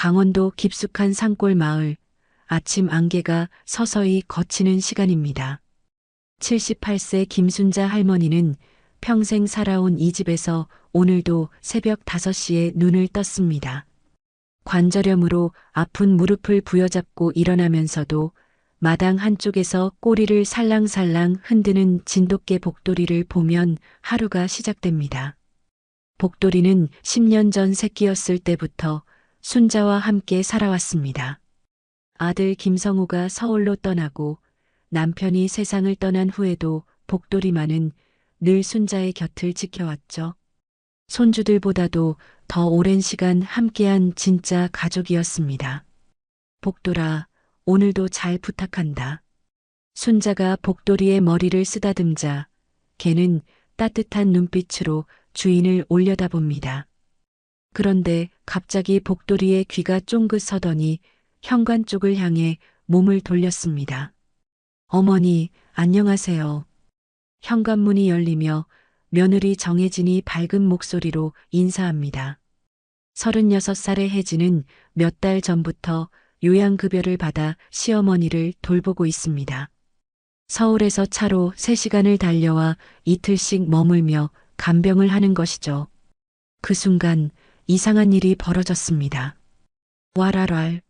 강원도 깊숙한 산골 마을, 아침 안개가 서서히 걷히는 시간입니다. 78세 김순자 할머니는 평생 살아온 이 집에서 오늘도 새벽 5시에 눈을 떴습니다. 관절염으로 아픈 무릎을 부여잡고 일어나면서도 마당 한쪽에서 꼬리를 살랑살랑 흔드는 진돗개 복돌이를 보면 하루가 시작됩니다. 복돌이는 10년 전 새끼였을 때부터 순자와 함께 살아왔습니다. 아들 김성우가 서울로 떠나고 남편이 세상을 떠난 후에도 복돌이만은 늘 순자의 곁을 지켜왔죠. 손주들보다도 더 오랜 시간 함께한 진짜 가족이었습니다. 복돌아, 오늘도 잘 부탁한다. 순자가 복돌이의 머리를 쓰다듬자 걔는 따뜻한 눈빛으로 주인을 올려다봅니다. 그런데 갑자기 복돌이의 귀가 쫑긋 서더니 현관 쪽을 향해 몸을 돌렸습니다. 어머니, 안녕하세요. 현관문이 열리며 며느리 정혜진이 밝은 목소리로 인사합니다. 36살의 혜진은 몇 달 전부터 요양급여를 받아 시어머니를 돌보고 있습니다. 서울에서 차로 3시간을 달려와 이틀씩 머물며 간병을 하는 것이죠. 그 순간 이상한 일이 벌어졌습니다. 와랄랄,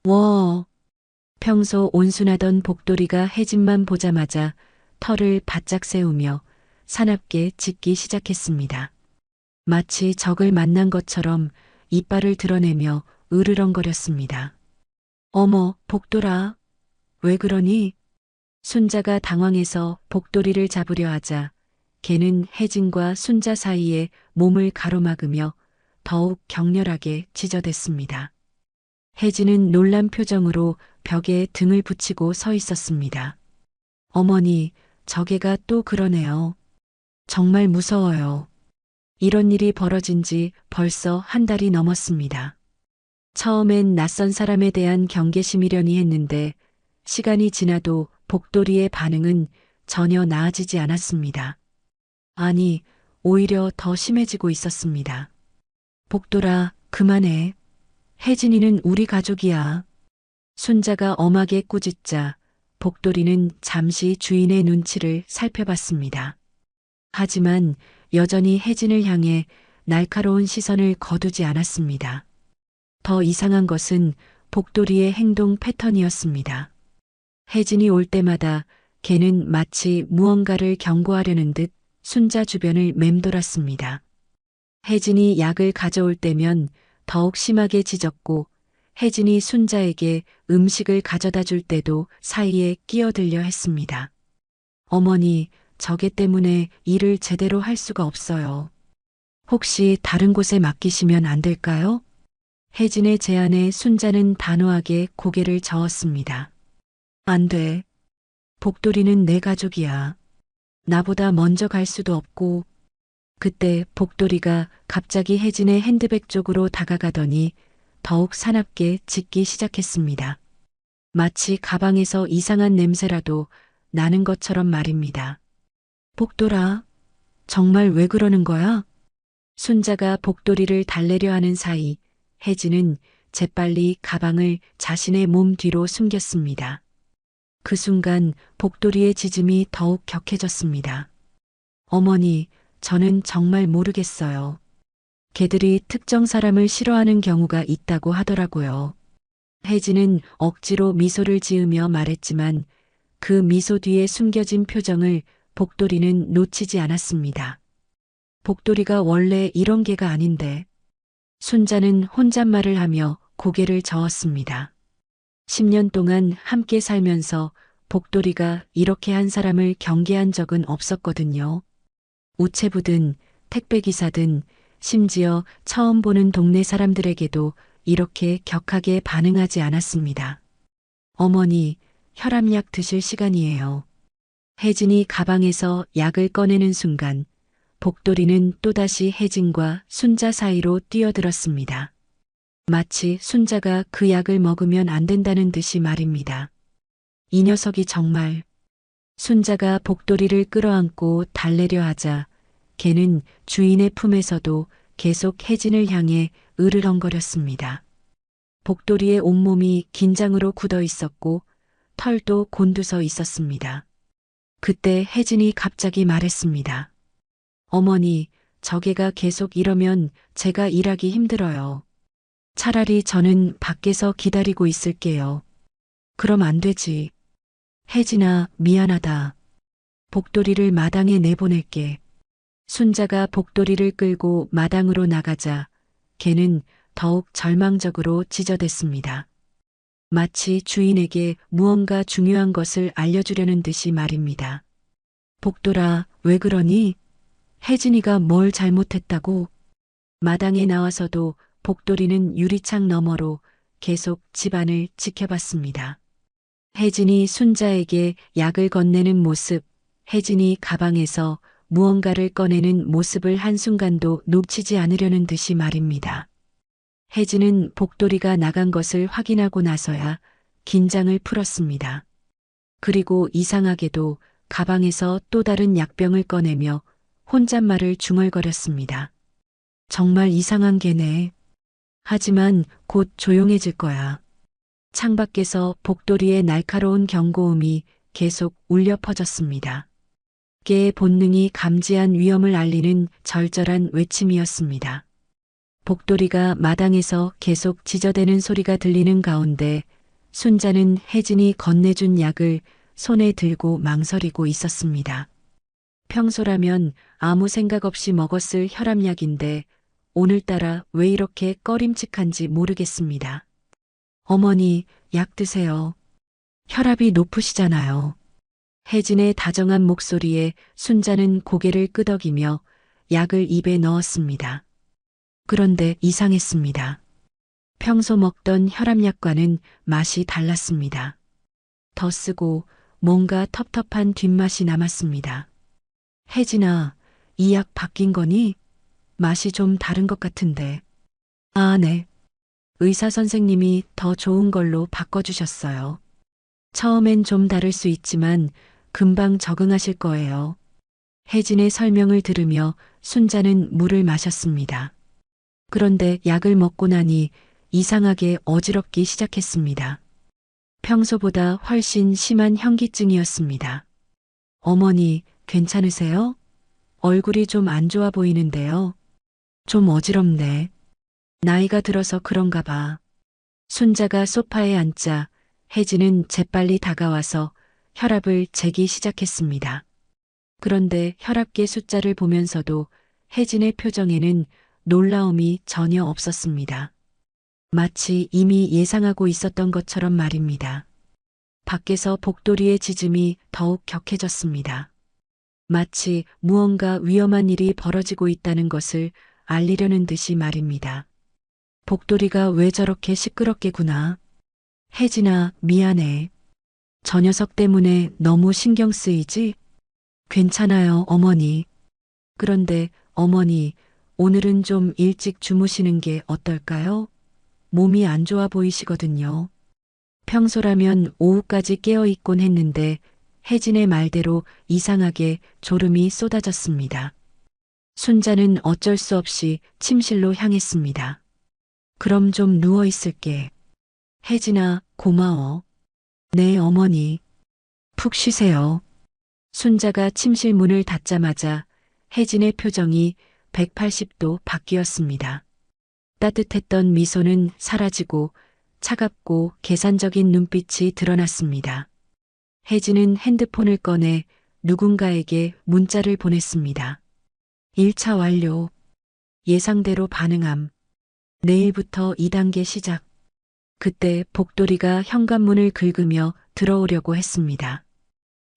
워. 평소 온순하던 복돌이가 혜진만 보자마자 털을 바짝 세우며 사납게 짖기 시작했습니다. 마치 적을 만난 것처럼 이빨을 드러내며 으르렁거렸습니다. 어머, 복돌아. 왜 그러니? 순자가 당황해서 복돌이를 잡으려 하자 걔는 혜진과 순자 사이에 몸을 가로막으며 더욱 격렬하게 짖어댔습니다. 혜진은 놀란 표정으로 벽에 등을 붙이고 서 있었습니다. 어머니, 저개가 또 그러네요. 정말 무서워요. 이런 일이 벌어진 지 벌써 한 달이 넘었습니다. 처음엔 낯선 사람에 대한 경계심이려니 했는데 시간이 지나도 복돌이의 반응은 전혀 나아지지 않았습니다. 아니, 오히려 더 심해지고 있었습니다. 복돌아, 그만해. 혜진이는 우리 가족이야. 순자가 엄하게 꾸짖자 복돌이는 잠시 주인의 눈치를 살펴봤습니다. 하지만 여전히 혜진을 향해 날카로운 시선을 거두지 않았습니다. 더 이상한 것은 복돌이의 행동 패턴이었습니다. 혜진이 올 때마다 걔는 마치 무언가를 경고하려는 듯 순자 주변을 맴돌았습니다. 혜진이 약을 가져올 때면 더욱 심하게 짖었고 혜진이 순자에게 음식을 가져다 줄 때도 사이에 끼어들려 했습니다. 어머니, 저게 때문에 일을 제대로 할 수가 없어요. 혹시 다른 곳에 맡기시면 안 될까요? 혜진의 제안에 순자는 단호하게 고개를 저었습니다. 안 돼. 복돌이는 내 가족이야. 나보다 먼저 갈 수도 없고. 그때 복돌이가 갑자기 혜진의 핸드백 쪽으로 다가가더니 더욱 사납게 짖기 시작했습니다. 마치 가방에서 이상한 냄새라도 나는 것처럼 말입니다. 복돌아, 정말 왜 그러는 거야? 순자가 복돌이를 달래려 하는 사이 혜진은 재빨리 가방을 자신의 몸 뒤로 숨겼습니다. 그 순간 복돌이의 짖음이 더욱 격해졌습니다. 어머니, 저는 정말 모르겠어요. 걔들이 특정 사람을 싫어하는 경우가 있다고 하더라고요. 혜진은 억지로 미소를 지으며 말했지만 그 미소 뒤에 숨겨진 표정을 복돌이는 놓치지 않았습니다. 복돌이가 원래 이런 개가 아닌데. 순자는 혼잣말을 하며 고개를 저었습니다. 10년 동안 함께 살면서 복돌이가 이렇게 한 사람을 경계한 적은 없었거든요. 우체부든 택배기사든 심지어 처음 보는 동네 사람들에게도 이렇게 격하게 반응하지 않았습니다. 어머니, 혈압약 드실 시간이에요. 혜진이 가방에서 약을 꺼내는 순간 복돌이는 또다시 혜진과 순자 사이로 뛰어들었습니다. 마치 순자가 그 약을 먹으면 안 된다는 듯이 말입니다. 이 녀석이 정말. 순자가 복돌이를 끌어안고 달래려 하자 걔는 주인의 품에서도 계속 혜진을 향해 으르렁거렸습니다. 복돌이의 온몸이 긴장으로 굳어 있었고 털도 곤두서 있었습니다. 그때 혜진이 갑자기 말했습니다. 어머니, 저게가 계속 이러면 제가 일하기 힘들어요. 차라리 저는 밖에서 기다리고 있을게요. 그럼 안 되지. 혜진아, 미안하다. 복돌이를 마당에 내보낼게. 순자가 복돌이를 끌고 마당으로 나가자 걔는 더욱 절망적으로 찢어댔습니다. 마치 주인에게 무언가 중요한 것을 알려주려는 듯이 말입니다. 복돌아, 왜 그러니? 혜진이가 뭘 잘못했다고? 마당에 나와서도 복돌이는 유리창 너머로 계속 집안을 지켜봤습니다. 혜진이 순자에게 약을 건네는 모습, 혜진이 가방에서 무언가를 꺼내는 모습을 한순간도 놓치지 않으려는 듯이 말입니다. 혜진은 복돌이가 나간 것을 확인하고 나서야 긴장을 풀었습니다. 그리고 이상하게도 가방에서 또 다른 약병을 꺼내며 혼잣말을 중얼거렸습니다. 정말 이상한 개네. 하지만 곧 조용해질 거야. 창밖에서 복돌이의 날카로운 경고음이 계속 울려 퍼졌습니다. 개의 본능이 감지한 위험을 알리는 절절한 외침이었습니다. 복돌이가 마당에서 계속 짖어대는 소리가 들리는 가운데 순자는 혜진이 건네준 약을 손에 들고 망설이고 있었습니다. 평소라면 아무 생각 없이 먹었을 혈압약인데 오늘따라 왜 이렇게 꺼림칙한지 모르겠습니다. 어머니, 약 드세요. 혈압이 높으시잖아요. 혜진의 다정한 목소리에 순자는 고개를 끄덕이며 약을 입에 넣었습니다. 그런데 이상했습니다. 평소 먹던 혈압약과는 맛이 달랐습니다. 더 쓰고 뭔가 텁텁한 뒷맛이 남았습니다. 혜진아, 이 약 바뀐 거니? 맛이 좀 다른 것 같은데. 아, 네. 의사 선생님이 더 좋은 걸로 바꿔주셨어요. 처음엔 좀 다를 수 있지만 금방 적응하실 거예요. 혜진의 설명을 들으며 순자는 물을 마셨습니다. 그런데 약을 먹고 나니 이상하게 어지럽기 시작했습니다. 평소보다 훨씬 심한 현기증이었습니다. 어머니, 괜찮으세요? 얼굴이 좀 안 좋아 보이는데요. 좀 어지럽네. 나이가 들어서 그런가 봐. 순자가 소파에 앉자 혜진은 재빨리 다가와서 혈압을 재기 시작했습니다. 그런데 혈압계 숫자를 보면서도 혜진의 표정에는 놀라움이 전혀 없었습니다. 마치 이미 예상하고 있었던 것처럼 말입니다. 밖에서 복돌이의 짖음이 더욱 격해졌습니다. 마치 무언가 위험한 일이 벌어지고 있다는 것을 알리려는 듯이 말입니다. 복돌이가 왜 저렇게 시끄럽게구나. 혜진아, 미안해. 저 녀석 때문에 너무 신경 쓰이지? 괜찮아요, 어머니. 그런데 어머니, 오늘은 좀 일찍 주무시는 게 어떨까요? 몸이 안 좋아 보이시거든요. 평소라면 오후까지 깨어 있곤 했는데 혜진의 말대로 이상하게 졸음이 쏟아졌습니다. 순자는 어쩔 수 없이 침실로 향했습니다. 그럼 좀 누워 있을게. 혜진아, 고마워. 네, 어머니. 푹 쉬세요. 순자가 침실 문을 닫자마자 혜진의 표정이 180도 바뀌었습니다. 따뜻했던 미소는 사라지고 차갑고 계산적인 눈빛이 드러났습니다. 혜진은 핸드폰을 꺼내 누군가에게 문자를 보냈습니다. 1차 완료. 예상대로 반응함. 내일부터 2단계 시작. 그때 복돌이가 현관문을 긁으며 들어오려고 했습니다.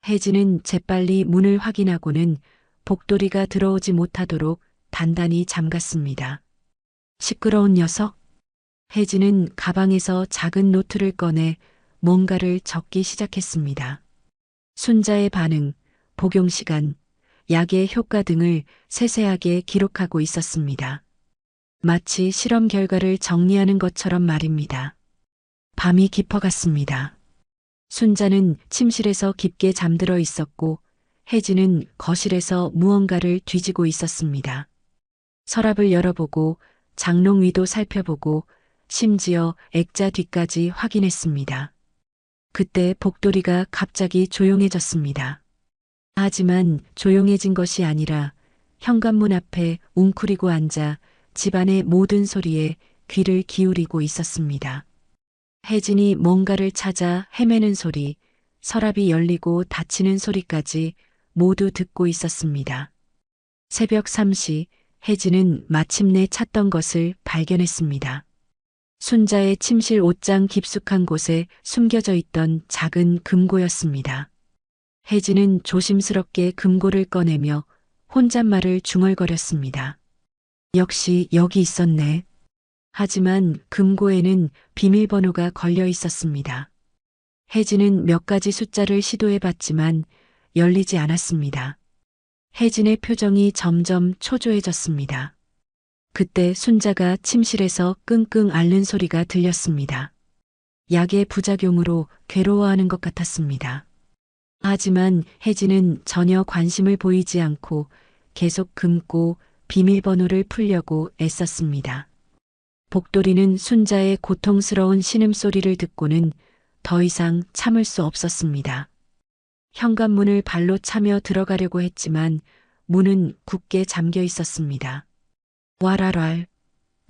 혜진은 재빨리 문을 확인하고는 복돌이가 들어오지 못하도록 단단히 잠갔습니다. 시끄러운 녀석. 혜진은 가방에서 작은 노트를 꺼내 뭔가를 적기 시작했습니다. 순자의 반응, 복용 시간, 약의 효과 등을 세세하게 기록하고 있었습니다. 마치 실험 결과를 정리하는 것처럼 말입니다. 밤이 깊어갔습니다. 순자는 침실에서 깊게 잠들어 있었고 혜진은 거실에서 무언가를 뒤지고 있었습니다. 서랍을 열어보고 장롱 위도 살펴보고 심지어 액자 뒤까지 확인했습니다. 그때 복돌이가 갑자기 조용해졌습니다. 하지만 조용해진 것이 아니라 현관문 앞에 웅크리고 앉아 집안의 모든 소리에 귀를 기울이고 있었습니다. 혜진이 뭔가를 찾아 헤매는 소리, 서랍이 열리고 닫히는 소리까지 모두 듣고 있었습니다. 새벽 3시 혜진은 마침내 찾던 것을 발견했습니다. 순자의 침실 옷장 깊숙한 곳에 숨겨져 있던 작은 금고였습니다. 혜진은 조심스럽게 금고를 꺼내며 혼잣말을 중얼거렸습니다. 역시 여기 있었네. 하지만 금고에는 비밀번호가 걸려 있었습니다. 혜진은 몇 가지 숫자를 시도해봤지만 열리지 않았습니다. 혜진의 표정이 점점 초조해졌습니다. 그때 순자가 침실에서 끙끙 앓는 소리가 들렸습니다. 약의 부작용으로 괴로워하는 것 같았습니다. 하지만 혜진은 전혀 관심을 보이지 않고 계속 금고 비밀번호를 풀려고 애썼습니다. 복돌이는 순자의 고통스러운 신음소리를 듣고는 더 이상 참을 수 없었습니다. 현관문을 발로 차며 들어가려고 했지만 문은 굳게 잠겨 있었습니다. 와랄랄,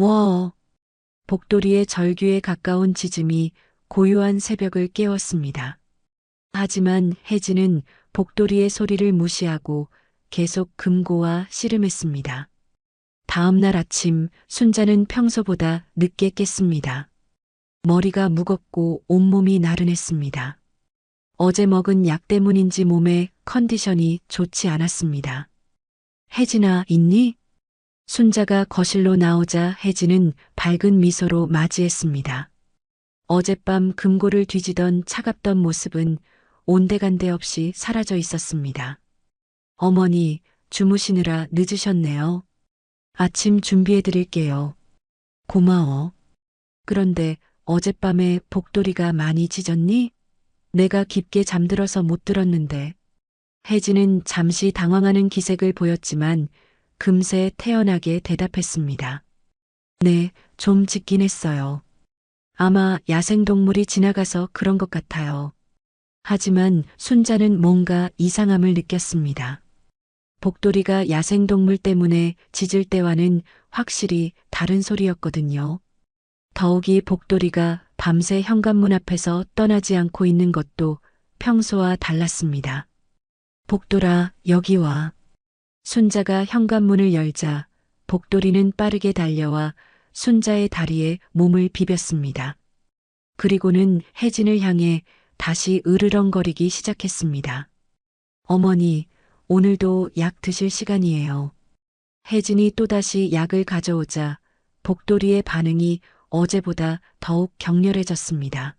워. 복돌이의 절규에 가까운 짖음이 고요한 새벽을 깨웠습니다. 하지만 혜진은 복돌이의 소리를 무시하고 계속 금고와 씨름했습니다. 다음 날 아침 순자는 평소보다 늦게 깼습니다. 머리가 무겁고 온몸이 나른했습니다. 어제 먹은 약 때문인지 몸의 컨디션이 좋지 않았습니다. 혜진아, 있니? 순자가 거실로 나오자 혜진은 밝은 미소로 맞이했습니다. 어젯밤 금고를 뒤지던 차갑던 모습은 온데간데 없이 사라져 있었습니다. 어머니, 주무시느라 늦으셨네요. 아침 준비해 드릴게요. 고마워. 그런데 어젯밤에 복돌이가 많이 짖었니? 내가 깊게 잠들어서 못 들었는데. 혜진은 잠시 당황하는 기색을 보였지만 금세 태연하게 대답했습니다. 네, 좀 짖긴 했어요. 아마 야생동물이 지나가서 그런 것 같아요. 하지만 순자는 뭔가 이상함을 느꼈습니다. 복돌이가 야생동물 때문에 짖을 때와는 확실히 다른 소리였거든요. 더욱이 복돌이가 밤새 현관문 앞에서 떠나지 않고 있는 것도 평소와 달랐습니다. 복돌아, 여기 와. 순자가 현관문을 열자 복돌이는 빠르게 달려와 순자의 다리에 몸을 비볐습니다. 그리고는 혜진을 향해 다시 으르렁거리기 시작했습니다. 어머니, 오늘도 약 드실 시간이에요. 혜진이 또다시 약을 가져오자 복돌이의 반응이 어제보다 더욱 격렬해졌습니다.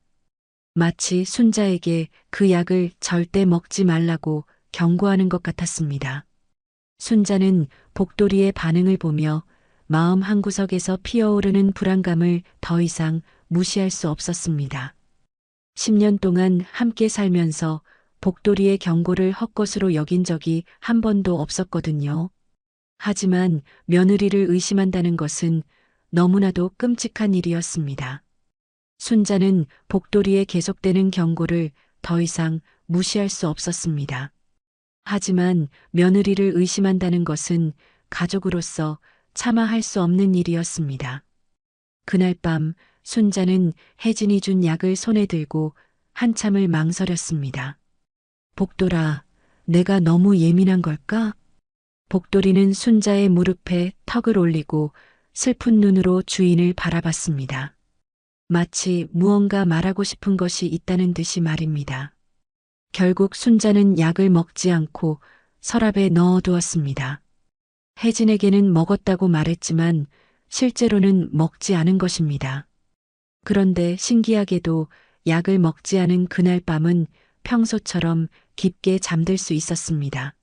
마치 순자에게 그 약을 절대 먹지 말라고 경고하는 것 같았습니다. 순자는 복돌이의 반응을 보며 마음 한구석에서 피어오르는 불안감을 더 이상 무시할 수 없었습니다. 10년 동안 함께 살면서 복돌이의 경고를 헛것으로 여긴 적이 한 번도 없었거든요. 하지만 며느리를 의심한다는 것은 너무나도 끔찍한 일이었습니다. 순자는 복돌이의 계속되는 경고를 더 이상 무시할 수 없었습니다. 하지만 며느리를 의심한다는 것은 가족으로서 차마 할 수 없는 일이었습니다. 그날 밤 순자는 혜진이 준 약을 손에 들고 한참을 망설였습니다. 복돌아, 내가 너무 예민한 걸까? 복돌이는 순자의 무릎에 턱을 올리고 슬픈 눈으로 주인을 바라봤습니다. 마치 무언가 말하고 싶은 것이 있다는 듯이 말입니다. 결국 순자는 약을 먹지 않고 서랍에 넣어두었습니다. 혜진에게는 먹었다고 말했지만 실제로는 먹지 않은 것입니다. 그런데 신기하게도 약을 먹지 않은 그날 밤은 평소처럼 깊게 잠들 수 있었습니다.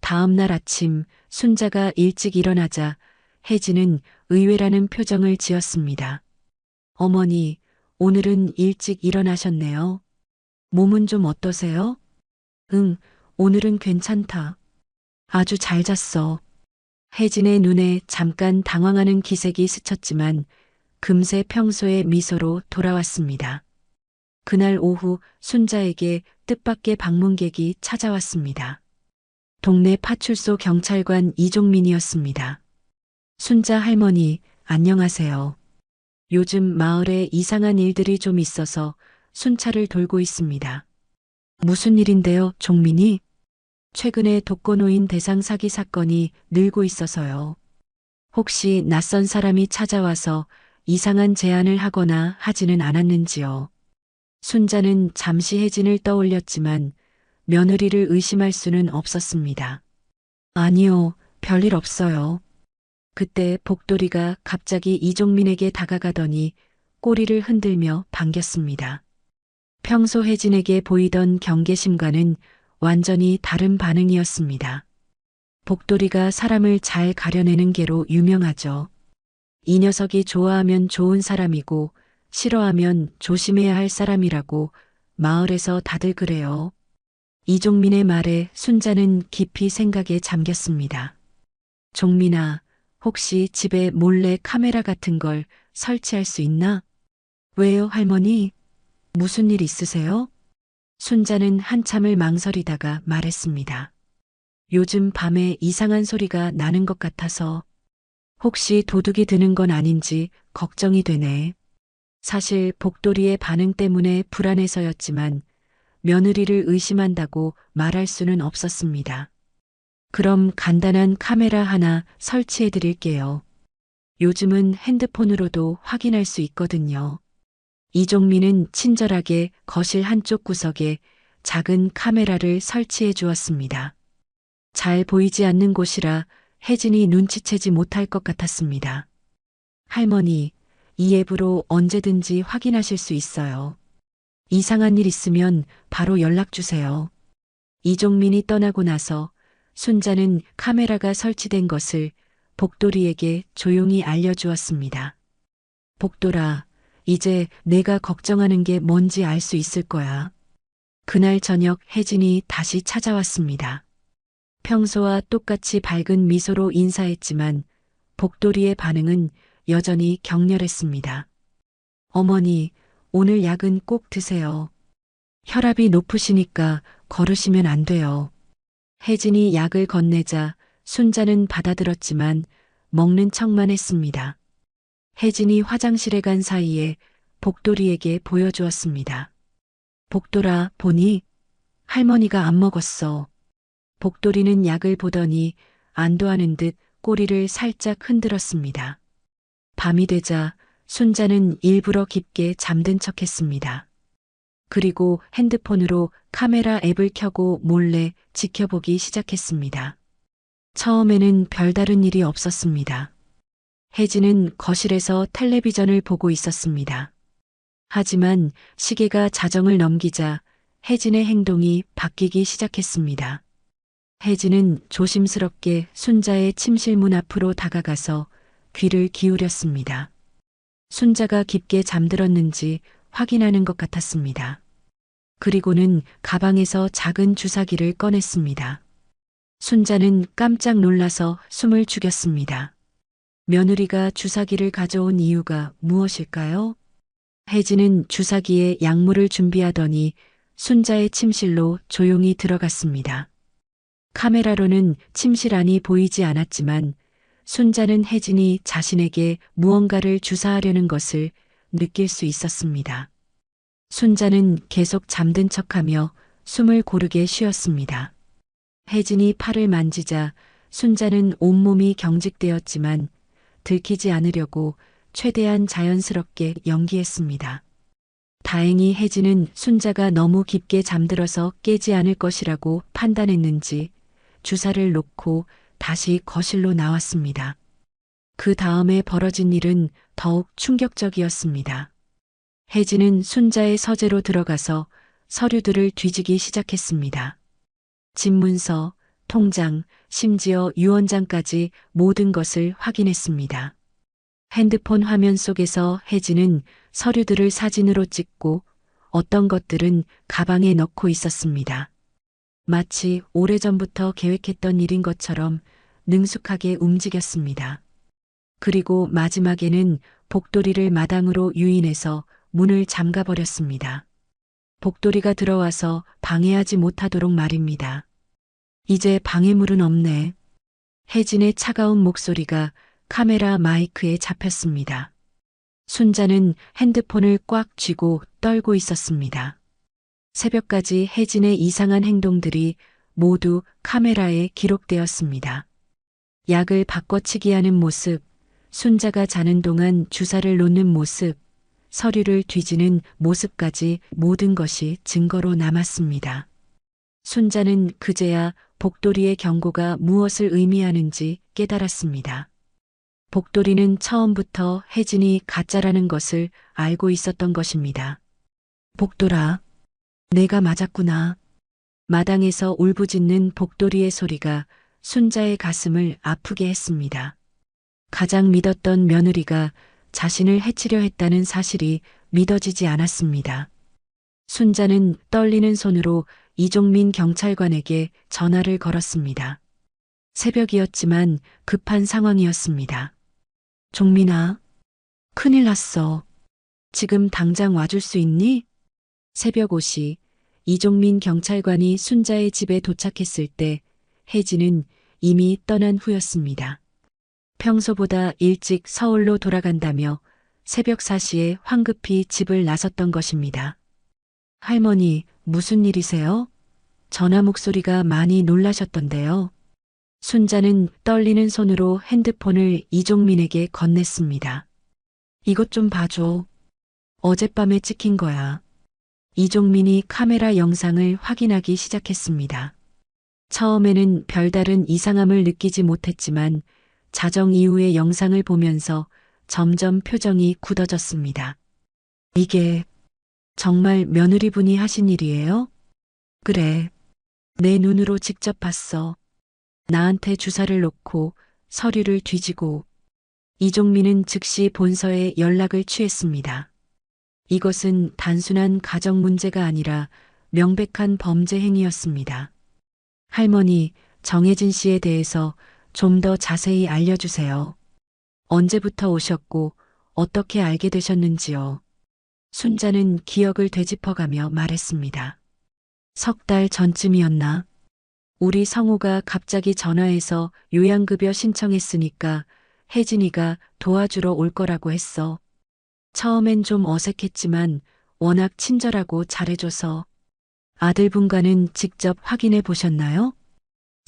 다음 날 아침 순자가 일찍 일어나자 혜진은 의외라는 표정을 지었습니다. 어머니, 오늘은 일찍 일어나셨네요. 몸은 좀 어떠세요? 응, 오늘은 괜찮다. 아주 잘 잤어. 혜진의 눈에 잠깐 당황하는 기색이 스쳤지만 금세 평소의 미소로 돌아왔습니다. 그날 오후 순자에게 뜻밖의 방문객이 찾아왔습니다. 동네 파출소 경찰관 이종민이었습니다. 순자 할머니, 안녕하세요. 요즘 마을에 이상한 일들이 좀 있어서 순찰을 돌고 있습니다. 무슨 일인데요, 종민이? 최근에 독거노인 대상 사기 사건이 늘고 있어서요. 혹시 낯선 사람이 찾아와서 이상한 제안을 하거나 하지는 않았는지요. 순자는 잠시 혜진을 떠올렸지만 며느리를 의심할 수는 없었습니다. 아니요, 별일 없어요. 그때 복돌이가 갑자기 이종민에게 다가가더니 꼬리를 흔들며 반겼습니다. 평소 혜진에게 보이던 경계심과는 완전히 다른 반응이었습니다. 복돌이가 사람을 잘 가려내는 개로 유명하죠. 이 녀석이 좋아하면 좋은 사람이고 싫어하면 조심해야 할 사람이라고 마을에서 다들 그래요. 이종민의 말에 순자는 깊이 생각에 잠겼습니다. 종민아, 혹시 집에 몰래 카메라 같은 걸 설치할 수 있나? 왜요, 할머니? 무슨 일 있으세요? 순자는 한참을 망설이다가 말했습니다. 요즘 밤에 이상한 소리가 나는 것 같아서 혹시 도둑이 드는 건 아닌지 걱정이 되네. 사실 복돌이의 반응 때문에 불안해서였지만 며느리를 의심한다고 말할 수는 없었습니다. 그럼 간단한 카메라 하나 설치해 드릴게요. 요즘은 핸드폰으로도 확인할 수 있거든요. 이종민은 친절하게 거실 한쪽 구석에 작은 카메라를 설치해 주었습니다. 잘 보이지 않는 곳이라 혜진이 눈치채지 못할 것 같았습니다. 할머니, 이 앱으로 언제든지 확인하실 수 있어요. 이상한 일 있으면 바로 연락 주세요. 이종민이 떠나고 나서 순자는 카메라가 설치된 것을 복돌이에게 조용히 알려주었습니다. 복돌아, 이제 내가 걱정하는 게 뭔지 알 수 있을 거야. 그날 저녁 혜진이 다시 찾아왔습니다. 평소와 똑같이 밝은 미소로 인사했지만 복돌이의 반응은 여전히 격렬했습니다. 어머니, 오늘 약은 꼭 드세요. 혈압이 높으시니까 걸으시면 안 돼요. 혜진이 약을 건네자 순자는 받아들었지만 먹는 척만 했습니다. 혜진이 화장실에 간 사이에 복돌이에게 보여주었습니다. 복돌아, 보니? 할머니가 안 먹었어. 복돌이는 약을 보더니 안도하는 듯 꼬리를 살짝 흔들었습니다. 밤이 되자 순자는 일부러 깊게 잠든 척했습니다. 그리고 핸드폰으로 카메라 앱을 켜고 몰래 지켜보기 시작했습니다. 처음에는 별다른 일이 없었습니다. 혜진은 거실에서 텔레비전을 보고 있었습니다. 하지만 시계가 자정을 넘기자 혜진의 행동이 바뀌기 시작했습니다. 혜진은 조심스럽게 순자의 침실 문 앞으로 다가가서 귀를 기울였습니다. 순자가 깊게 잠들었는지 확인하는 것 같았습니다. 그리고는 가방에서 작은 주사기를 꺼냈습니다. 순자는 깜짝 놀라서 숨을 죽였습니다. 며느리가 주사기를 가져온 이유가 무엇일까요? 혜진은 주사기에 약물을 준비하더니 순자의 침실로 조용히 들어갔습니다. 카메라로는 침실 안이 보이지 않았지만 순자는 혜진이 자신에게 무언가를 주사하려는 것을 느낄 수 있었습니다. 순자는 계속 잠든 척하며 숨을 고르게 쉬었습니다. 혜진이 팔을 만지자 순자는 온몸이 경직되었지만 들키지 않으려고 최대한 자연스럽게 연기했습니다. 다행히 혜진은 순자가 너무 깊게 잠들어서 깨지 않을 것이라고 판단했는지 주사를 놓고 다시 거실로 나왔습니다. 그 다음에 벌어진 일은 더욱 충격적이었습니다. 혜진은 순자의 서재로 들어가서 서류들을 뒤지기 시작했습니다. 집문서, 통장, 심지어 유언장까지 모든 것을 확인했습니다. 핸드폰 화면 속에서 혜진은 서류들을 사진으로 찍고 어떤 것들은 가방에 넣고 있었습니다. 마치 오래전부터 계획했던 일인 것처럼 능숙하게 움직였습니다. 그리고 마지막에는 복돌이를 마당으로 유인해서 문을 잠가버렸습니다. 복돌이가 들어와서 방해하지 못하도록 말입니다. 이제 방해물은 없네. 혜진의 차가운 목소리가 카메라 마이크에 잡혔습니다. 순자는 핸드폰을 꽉 쥐고 떨고 있었습니다. 새벽까지 혜진의 이상한 행동들이 모두 카메라에 기록되었습니다. 약을 바꿔치기 하는 모습, 순자가 자는 동안 주사를 놓는 모습, 서류를 뒤지는 모습까지 모든 것이 증거로 남았습니다. 순자는 그제야 복돌이의 경고가 무엇을 의미하는지 깨달았습니다. 복돌이는 처음부터 혜진이 가짜라는 것을 알고 있었던 것입니다. 복돌아, 내가 맞았구나. 마당에서 울부짖는 복돌이의 소리가 순자의 가슴을 아프게 했습니다. 가장 믿었던 며느리가 자신을 해치려 했다는 사실이 믿어지지 않았습니다. 순자는 떨리는 손으로 이종민 경찰관에게 전화를 걸었습니다. 새벽이었지만 급한 상황이었습니다. 종민아, 큰일 났어. 지금 당장 와줄 수 있니? 새벽 5시 이종민 경찰관이 순자의 집에 도착했을 때 혜진은 이미 떠난 후였습니다. 평소보다 일찍 서울로 돌아간다며 새벽 4시에 황급히 집을 나섰던 것입니다. 할머니, 무슨 일이세요? 전화 목소리가 많이 놀라셨던데요. 순자는 떨리는 손으로 핸드폰을 이종민에게 건넸습니다. 이것 좀 봐줘. 어젯밤에 찍힌 거야. 이종민이 카메라 영상을 확인하기 시작했습니다. 처음에는 별다른 이상함을 느끼지 못했지만 자정 이후의 영상을 보면서 점점 표정이 굳어졌습니다. 이게 정말 며느리분이 하신 일이에요? 그래. 내 눈으로 직접 봤어. 나한테 주사를 놓고 서류를 뒤지고. 이종민은 즉시 본서에 연락을 취했습니다. 이것은 단순한 가정 문제가 아니라 명백한 범죄 행위였습니다. 할머니, 정혜진 씨에 대해서 좀 더 자세히 알려주세요. 언제부터 오셨고 어떻게 알게 되셨는지요? 순자는 기억을 되짚어가며 말했습니다. 3달 전쯤이었나? 우리 성우가 갑자기 전화해서 요양급여 신청했으니까 혜진이가 도와주러 올 거라고 했어. 처음엔 좀 어색했지만 워낙 친절하고 잘해줘서. 아들분과는 직접 확인해 보셨나요?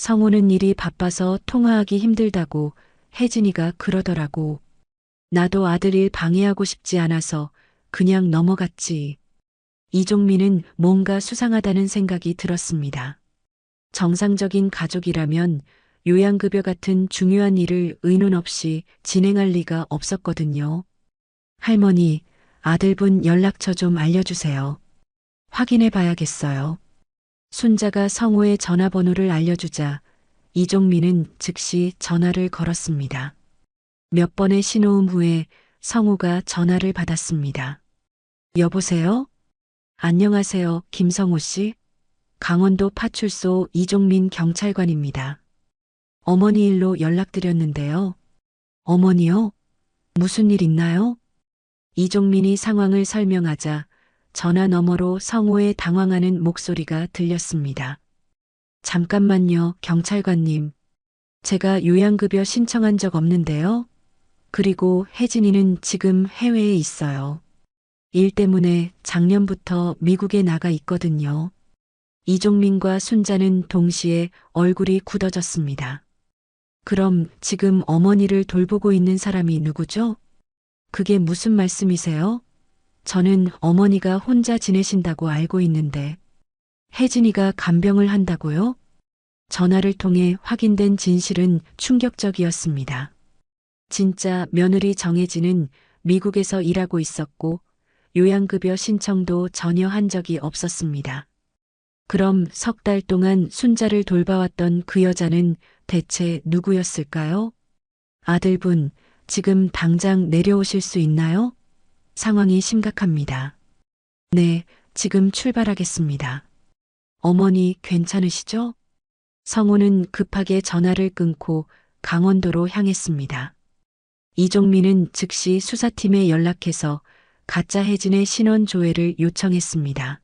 성우는 일이 바빠서 통화하기 힘들다고 혜진이가 그러더라고. 나도 아들 일 방해하고 싶지 않아서 그냥 넘어갔지. 이종민은 뭔가 수상하다는 생각이 들었습니다. 정상적인 가족이라면 요양급여 같은 중요한 일을 의논 없이 진행할 리가 없었거든요. 할머니, 아들분 연락처 좀 알려주세요. 확인해 봐야겠어요. 순자가 성우의 전화번호를 알려주자 이종민은 즉시 전화를 걸었습니다. 몇 번의 신호음 후에 성우가 전화를 받았습니다. 여보세요? 안녕하세요, 김성우 씨. 강원도 파출소 이종민 경찰관입니다. 어머니 일로 연락드렸는데요. 어머니요? 무슨 일 있나요? 이종민이 상황을 설명하자 전화 너머로 성우의 당황하는 목소리가 들렸습니다. 잠깐만요, 경찰관님. 제가 요양급여 신청한 적 없는데요. 그리고 혜진이는 지금 해외에 있어요. 일 때문에 작년부터 미국에 나가 있거든요. 이종민과 순자는 동시에 얼굴이 굳어졌습니다. 그럼 지금 어머니를 돌보고 있는 사람이 누구죠? 그게 무슨 말씀이세요? 저는 어머니가 혼자 지내신다고 알고 있는데 혜진이가 간병을 한다고요? 전화를 통해 확인된 진실은 충격적이었습니다. 진짜 며느리 정혜진은 미국에서 일하고 있었고 요양급여 신청도 전혀 한 적이 없었습니다. 그럼 3달 동안 순자를 돌봐왔던 그 여자는 대체 누구였을까요? 아들분, 지금 당장 내려오실 수 있나요? 상황이 심각합니다. 네, 지금 출발하겠습니다. 어머니 괜찮으시죠? 성우는 급하게 전화를 끊고 강원도로 향했습니다. 이종민은 즉시 수사팀에 연락해서 가짜 혜진의 신원 조회를 요청했습니다.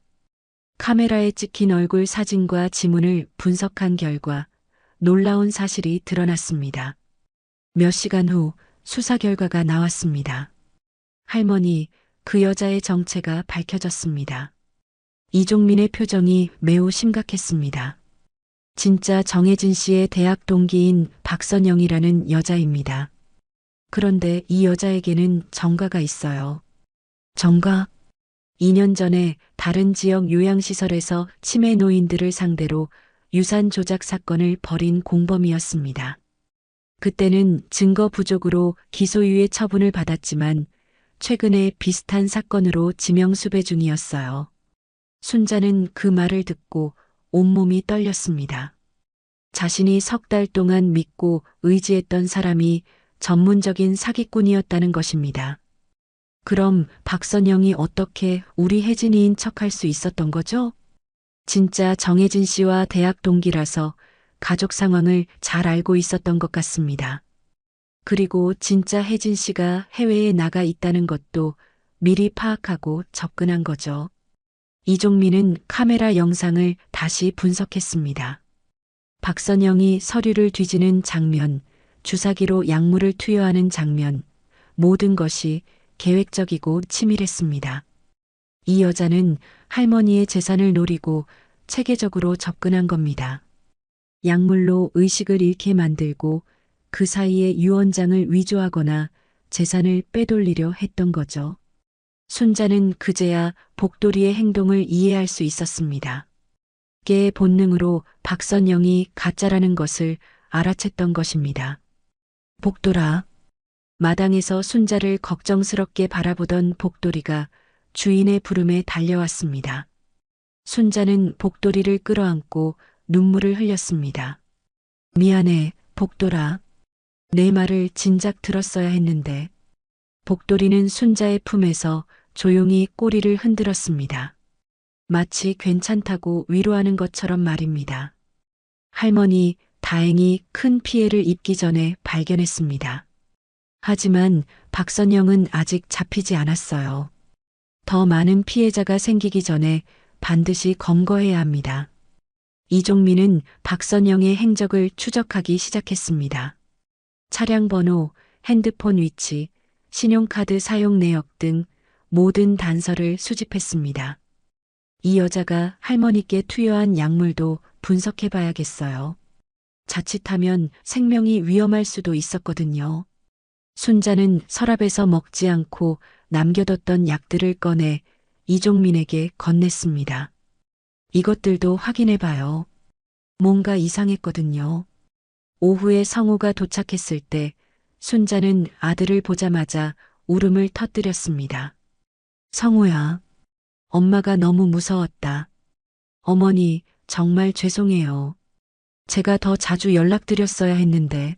카메라에 찍힌 얼굴 사진과 지문을 분석한 결과 놀라운 사실이 드러났습니다. 몇 시간 후 수사 결과가 나왔습니다. 할머니, 그 여자의 정체가 밝혀졌습니다. 이종민의 표정이 매우 심각했습니다. 진짜 정혜진 씨의 대학 동기인 박선영이라는 여자입니다. 그런데 이 여자에게는 정가가 있어요. 정가? 2년 전에 다른 지역 요양시설에서 치매 노인들을 상대로 유산 조작 사건을 벌인 공범이었습니다. 그때는 증거 부족으로 기소유예 처분을 받았지만 최근에 비슷한 사건으로 지명수배 중이었어요. 순자는 그 말을 듣고 온몸이 떨렸습니다. 자신이 석 달 동안 믿고 의지했던 사람이 전문적인 사기꾼이었다는 것입니다. 그럼 박선영이 어떻게 우리 혜진이인 척할 수 있었던 거죠? 진짜 정혜진 씨와 대학 동기라서 가족 상황을 잘 알고 있었던 것 같습니다. 그리고 진짜 혜진 씨가 해외에 나가 있다는 것도 미리 파악하고 접근한 거죠. 이종민은 카메라 영상을 다시 분석했습니다. 박선영이 서류를 뒤지는 장면, 주사기로 약물을 투여하는 장면, 모든 것이 계획적이고 치밀했습니다. 이 여자는 할머니의 재산을 노리고 체계적으로 접근한 겁니다. 약물로 의식을 잃게 만들고 그 사이에 유언장을 위조하거나 재산을 빼돌리려 했던 거죠. 순자는 그제야 복돌이의 행동을 이해할 수 있었습니다. 개의 본능으로 박선영이 가짜라는 것을 알아챘던 것입니다. 복돌아. 마당에서 순자를 걱정스럽게 바라보던 복돌이가 주인의 부름에 달려왔습니다. 순자는 복돌이를 끌어안고 눈물을 흘렸습니다. 미안해, 복돌아. 내 말을 진작 들었어야 했는데. 복돌이는 순자의 품에서 조용히 꼬리를 흔들었습니다. 마치 괜찮다고 위로하는 것처럼 말입니다. 할머니, 다행히 큰 피해를 입기 전에 발견했습니다. 하지만 박선영은 아직 잡히지 않았어요. 더 많은 피해자가 생기기 전에 반드시 검거해야 합니다. 이종민은 박선영의 행적을 추적하기 시작했습니다. 차량 번호, 핸드폰 위치, 신용카드 사용 내역 등 모든 단서를 수집했습니다. 이 여자가 할머니께 투여한 약물도 분석해 봐야겠어요. 자칫하면 생명이 위험할 수도 있었거든요. 순자는 서랍에서 먹지 않고 남겨뒀던 약들을 꺼내 이종민에게 건넸습니다. 이것들도 확인해 봐요. 뭔가 이상했거든요. 오후에 성우가 도착했을 때 순자는 아들을 보자마자 울음을 터뜨렸습니다. 성우야, 엄마가 너무 무서웠다. 어머니, 정말 죄송해요. 제가 더 자주 연락드렸어야 했는데.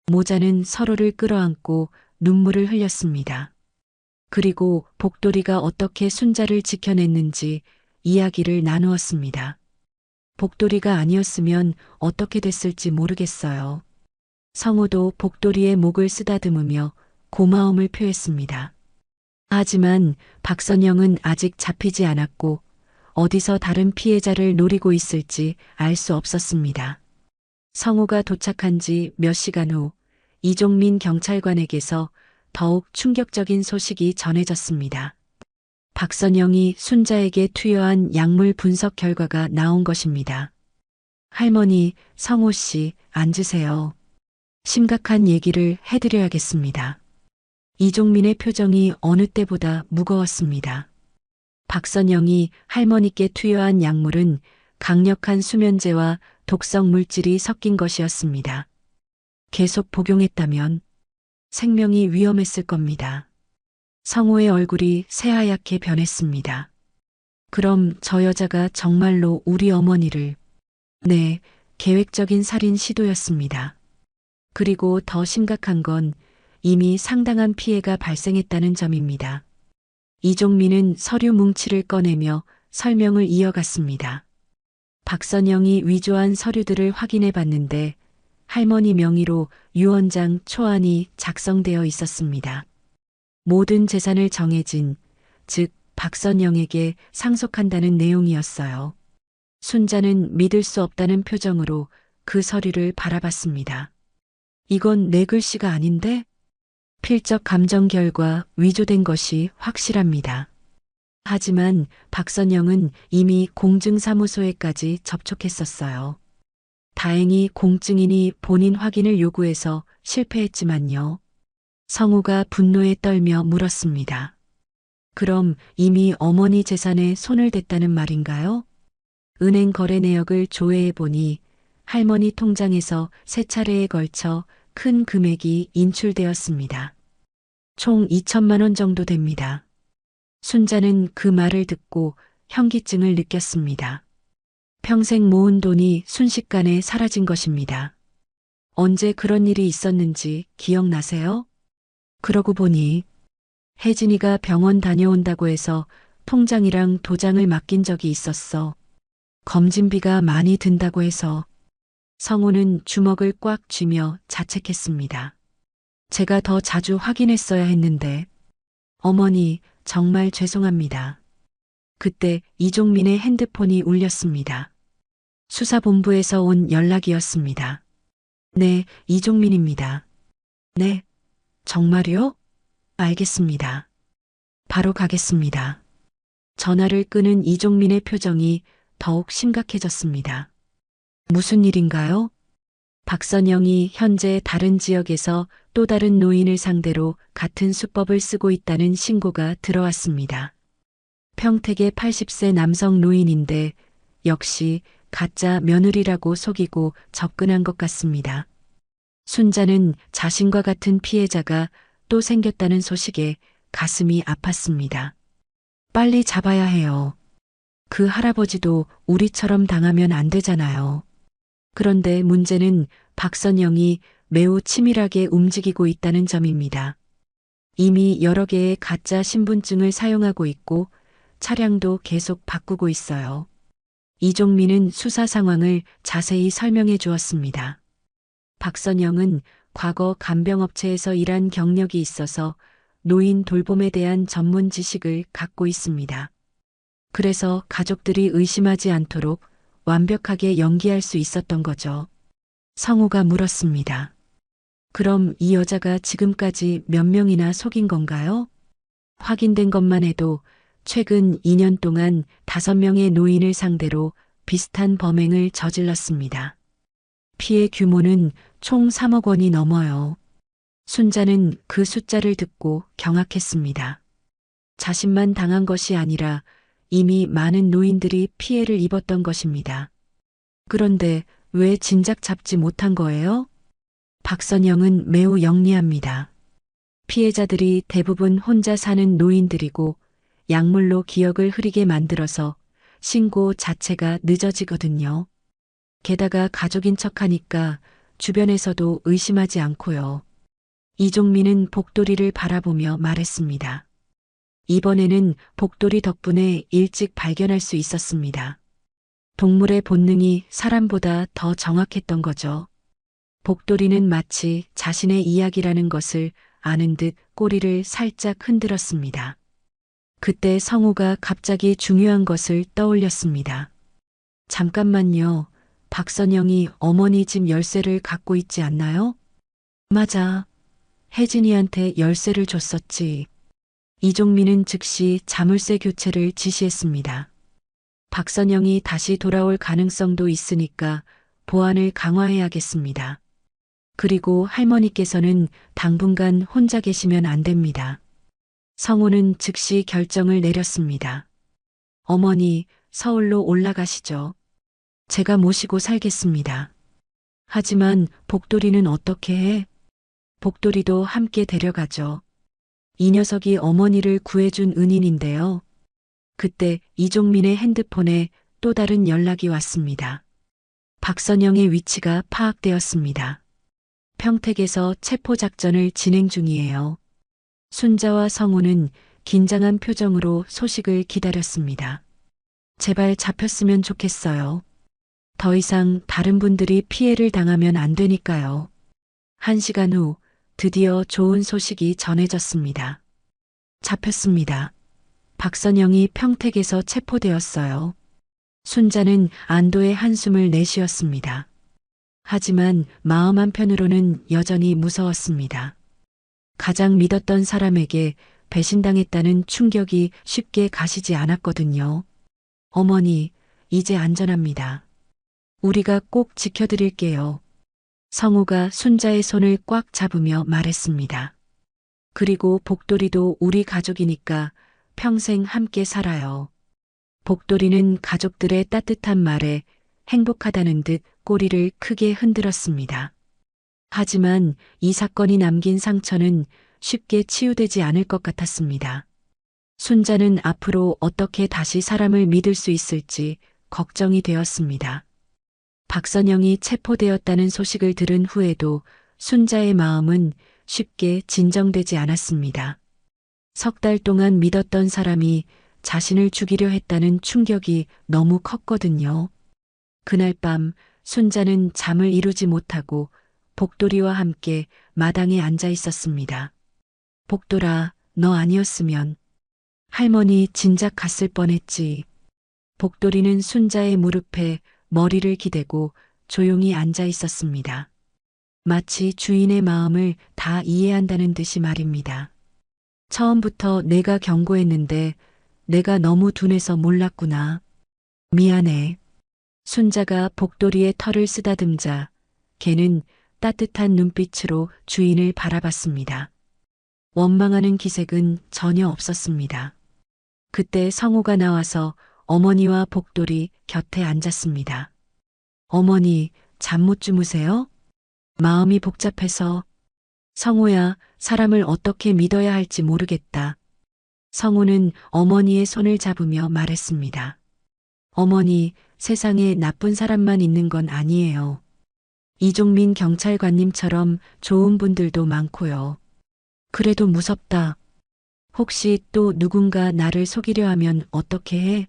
모자는 서로를 끌어안고 눈물을 흘렸습니다. 그리고 복돌이가 어떻게 순자를 지켜냈는지 이야기를 나누었습니다. 복돌이가 아니었으면 어떻게 됐을지 모르겠어요. 성우도 복돌이의 목을 쓰다듬으며 고마움을 표했습니다. 하지만 박선영은 아직 잡히지 않았고 어디서 다른 피해자를 노리고 있을지 알 수 없었습니다. 성우가 도착한 지 몇 시간 후 이종민 경찰관에게서 더욱 충격적인 소식이 전해졌습니다. 박선영이 순자에게 투여한 약물 분석 결과가 나온 것입니다. 할머니, 성호 씨, 앉으세요. 심각한 얘기를 해드려야겠습니다. 이종민의 표정이 어느 때보다 무거웠습니다. 박선영이 할머니께 투여한 약물은 강력한 수면제와 독성 물질이 섞인 것이었습니다. 계속 복용했다면 생명이 위험했을 겁니다. 성호의 얼굴이 새하얗게 변했습니다. 그럼 저 여자가 정말로 우리 어머니를... 네, 계획적인 살인 시도였습니다. 그리고 더 심각한 건 이미 상당한 피해가 발생했다는 점입니다. 이종민은 서류 뭉치를 꺼내며 설명을 이어갔습니다. 박선영이 위조한 서류들을 확인해 봤는데 할머니 명의로 유언장 초안이 작성되어 있었습니다. 모든 재산을 정해진, 즉 박선영에게 상속한다는 내용이었어요. 순자는 믿을 수 없다는 표정으로 그 서류를 바라봤습니다. 이건 내 글씨가 아닌데? 필적 감정 결과 위조된 것이 확실합니다. 하지만 박선영은 이미 공증사무소에까지 접촉했었어요. 다행히 공증인이 본인 확인을 요구해서 실패했지만요. 성우가 분노에 떨며 물었습니다. 그럼 이미 어머니 재산에 손을 댔다는 말인가요? 은행 거래 내역을 조회해 보니 할머니 통장에서 3차례에 걸쳐 큰 금액이 인출되었습니다. 총 2천만 원 정도 됩니다. 순자는 그 말을 듣고 현기증을 느꼈습니다. 평생 모은 돈이 순식간에 사라진 것입니다. 언제 그런 일이 있었는지 기억나세요? 그러고 보니 혜진이가 병원 다녀온다고 해서 통장이랑 도장을 맡긴 적이 있었어. 검진비가 많이 든다고 해서. 성우는 주먹을 꽉 쥐며 자책했습니다. 제가 더 자주 확인했어야 했는데. 어머니, 정말 죄송합니다. 그때 이종민의 핸드폰이 울렸습니다. 수사본부에서 온 연락이었습니다. 네, 이종민입니다. 네, 정말요? 알겠습니다. 바로 가겠습니다. 전화를 끄는 이종민의 표정이 더욱 심각해졌습니다. 무슨 일인가요? 박선영이 현재 다른 지역에서 또 다른 노인을 상대로 같은 수법을 쓰고 있다는 신고가 들어왔습니다. 평택의 80세 남성 노인인데 역시 가짜 며느리라고 속이고 접근한 것 같습니다. 순자는 자신과 같은 피해자가 또 생겼다는 소식에 가슴이 아팠습니다. 빨리 잡아야 해요. 그 할아버지도 우리처럼 당하면 안 되잖아요. 그런데 문제는 박선영이 매우 치밀하게 움직이고 있다는 점입니다. 이미 여러 개의 가짜 신분증을 사용하고 있고 차량도 계속 바꾸고 있어요. 이종민은 수사 상황을 자세히 설명해 주었습니다. 박선영은 과거 간병업체에서 일한 경력이 있어서 노인 돌봄에 대한 전문 지식을 갖고 있습니다. 그래서 가족들이 의심하지 않도록 완벽하게 연기할 수 있었던 거죠. 성우가 물었습니다. 그럼 이 여자가 지금까지 몇 명이나 속인 건가요? 확인된 것만 해도 최근 2년 동안 5명의 노인을 상대로 비슷한 범행을 저질렀습니다. 피해 규모는 총 3억 원이 넘어요. 순자는 그 숫자를 듣고 경악했습니다. 자신만 당한 것이 아니라 이미 많은 노인들이 피해를 입었던 것입니다. 그런데 왜 진작 잡지 못한 거예요? 박선영은 매우 영리합니다. 피해자들이 대부분 혼자 사는 노인들이고 약물로 기억을 흐리게 만들어서 신고 자체가 늦어지거든요. 게다가 가족인 척하니까 주변에서도 의심하지 않고요. 이종민은 복돌이를 바라보며 말했습니다. 이번에는 복돌이 덕분에 일찍 발견할 수 있었습니다. 동물의 본능이 사람보다 더 정확했던 거죠. 복돌이는 마치 자신의 이야기라는 것을 아는 듯 꼬리를 살짝 흔들었습니다. 그때 성우가 갑자기 중요한 것을 떠올렸습니다. 잠깐만요. 박선영이 어머니 집 열쇠를 갖고 있지 않나요? 맞아. 혜진이한테 열쇠를 줬었지. 이종민은 즉시 자물쇠 교체를 지시했습니다. 박선영이 다시 돌아올 가능성도 있으니까 보안을 강화해야겠습니다. 그리고 할머니께서는 당분간 혼자 계시면 안 됩니다. 성우는 즉시 결정을 내렸습니다. 어머니, 서울로 올라가시죠. 제가 모시고 살겠습니다. 하지만 복돌이는 어떻게 해? 복돌이도 함께 데려가죠. 이 녀석이 어머니를 구해준 은인인데요. 그때 이종민의 핸드폰에 또 다른 연락이 왔습니다. 박선영의 위치가 파악되었습니다. 평택에서 체포작전을 진행 중이에요. 순자와 성우는 긴장한 표정으로 소식을 기다렸습니다. 제발 잡혔으면 좋겠어요. 더 이상 다른 분들이 피해를 당하면 안 되니까요. 1시간 후 드디어 좋은 소식이 전해졌습니다. 잡혔습니다. 박선영이 평택에서 체포되었어요. 순자는 안도의 한숨을 내쉬었습니다. 하지만 마음 한편으로는 여전히 무서웠습니다. 가장 믿었던 사람에게 배신당했다는 충격이 쉽게 가시지 않았거든요. 어머니, 이제 안전합니다. 우리가 꼭 지켜드릴게요. 성우가 순자의 손을 꽉 잡으며 말했습니다. 그리고 복돌이도 우리 가족이니까 평생 함께 살아요. 복돌이는 가족들의 따뜻한 말에 행복하다는 듯 꼬리를 크게 흔들었습니다. 하지만 이 사건이 남긴 상처는 쉽게 치유되지 않을 것 같았습니다. 순자는 앞으로 어떻게 다시 사람을 믿을 수 있을지 걱정이 되었습니다. 박선영이 체포되었다는 소식을 들은 후에도 순자의 마음은 쉽게 진정되지 않았습니다. 3달 동안 믿었던 사람이 자신을 죽이려 했다는 충격이 너무 컸거든요. 그날 밤 순자는 잠을 이루지 못하고 복돌이와 함께 마당에 앉아 있었습니다. 복돌아, 너 아니었으면 할머니 진작 갔을 뻔했지. 복돌이는 순자의 무릎에 머리를 기대고 조용히 앉아 있었습니다. 마치 주인의 마음을 다 이해한다는 듯이 말입니다. 처음부터 내가 경고했는데 내가 너무 둔해서 몰랐구나. 미안해. 순자가 복돌이의 털을 쓰다듬자 걔는 따뜻한 눈빛으로 주인을 바라봤습니다. 원망하는 기색은 전혀 없었습니다. 그때 성우가 나와서 어머니와 복돌이 곁에 앉았습니다. 어머니, 잠 못 주무세요? 마음이 복잡해서. 성우야, 사람을 어떻게 믿어야 할지 모르겠다. 성우는 어머니의 손을 잡으며 말했습니다. 어머니, 세상에 나쁜 사람만 있는 건 아니에요. 이종민 경찰관님처럼 좋은 분들도 많고요. 그래도 무섭다. 혹시 또 누군가 나를 속이려 하면 어떻게 해?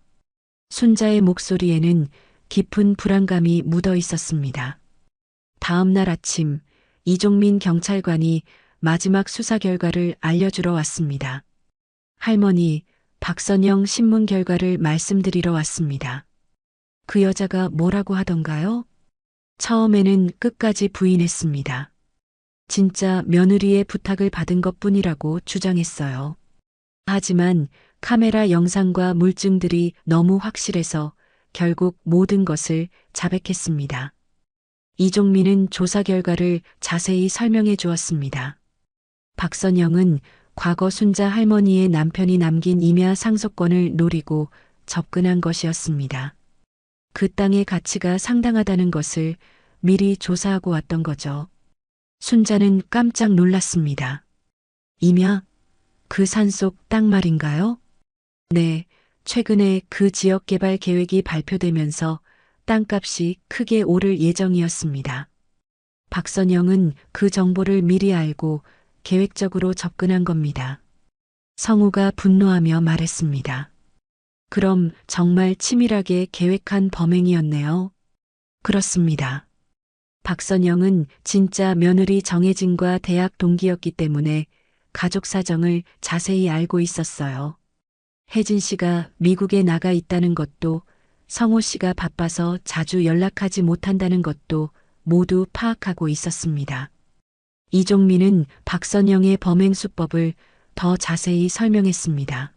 순자의 목소리에는 깊은 불안감이 묻어 있었습니다. 다음 날 아침, 이종민 경찰관이 마지막 수사 결과를 알려주러 왔습니다. 할머니, 박선영 신문 결과를 말씀드리러 왔습니다. 그 여자가 뭐라고 하던가요? 처음에는 끝까지 부인했습니다. 진짜 며느리의 부탁을 받은 것뿐이라고 주장했어요. 하지만 카메라 영상과 물증들이 너무 확실해서 결국 모든 것을 자백했습니다. 이종민은 조사 결과를 자세히 설명해 주었습니다. 박선영은 과거 순자 할머니의 남편이 남긴 임야 상속권을 노리고 접근한 것이었습니다. 그 땅의 가치가 상당하다는 것을 미리 조사하고 왔던 거죠. 순자는 깜짝 놀랐습니다. 임야? 그 산속 땅 말인가요? 네, 최근에 그 지역 개발 계획이 발표되면서 땅값이 크게 오를 예정이었습니다. 박선영은 그 정보를 미리 알고 계획적으로 접근한 겁니다. 성우가 분노하며 말했습니다. 그럼 정말 치밀하게 계획한 범행이었네요. 그렇습니다. 박선영은 진짜 며느리 정혜진과 대학 동기였기 때문에 가족 사정을 자세히 알고 있었어요. 혜진 씨가 미국에 나가 있다는 것도, 성호 씨가 바빠서 자주 연락하지 못한다는 것도 모두 파악하고 있었습니다. 이종민은 박선영의 범행 수법을 더 자세히 설명했습니다.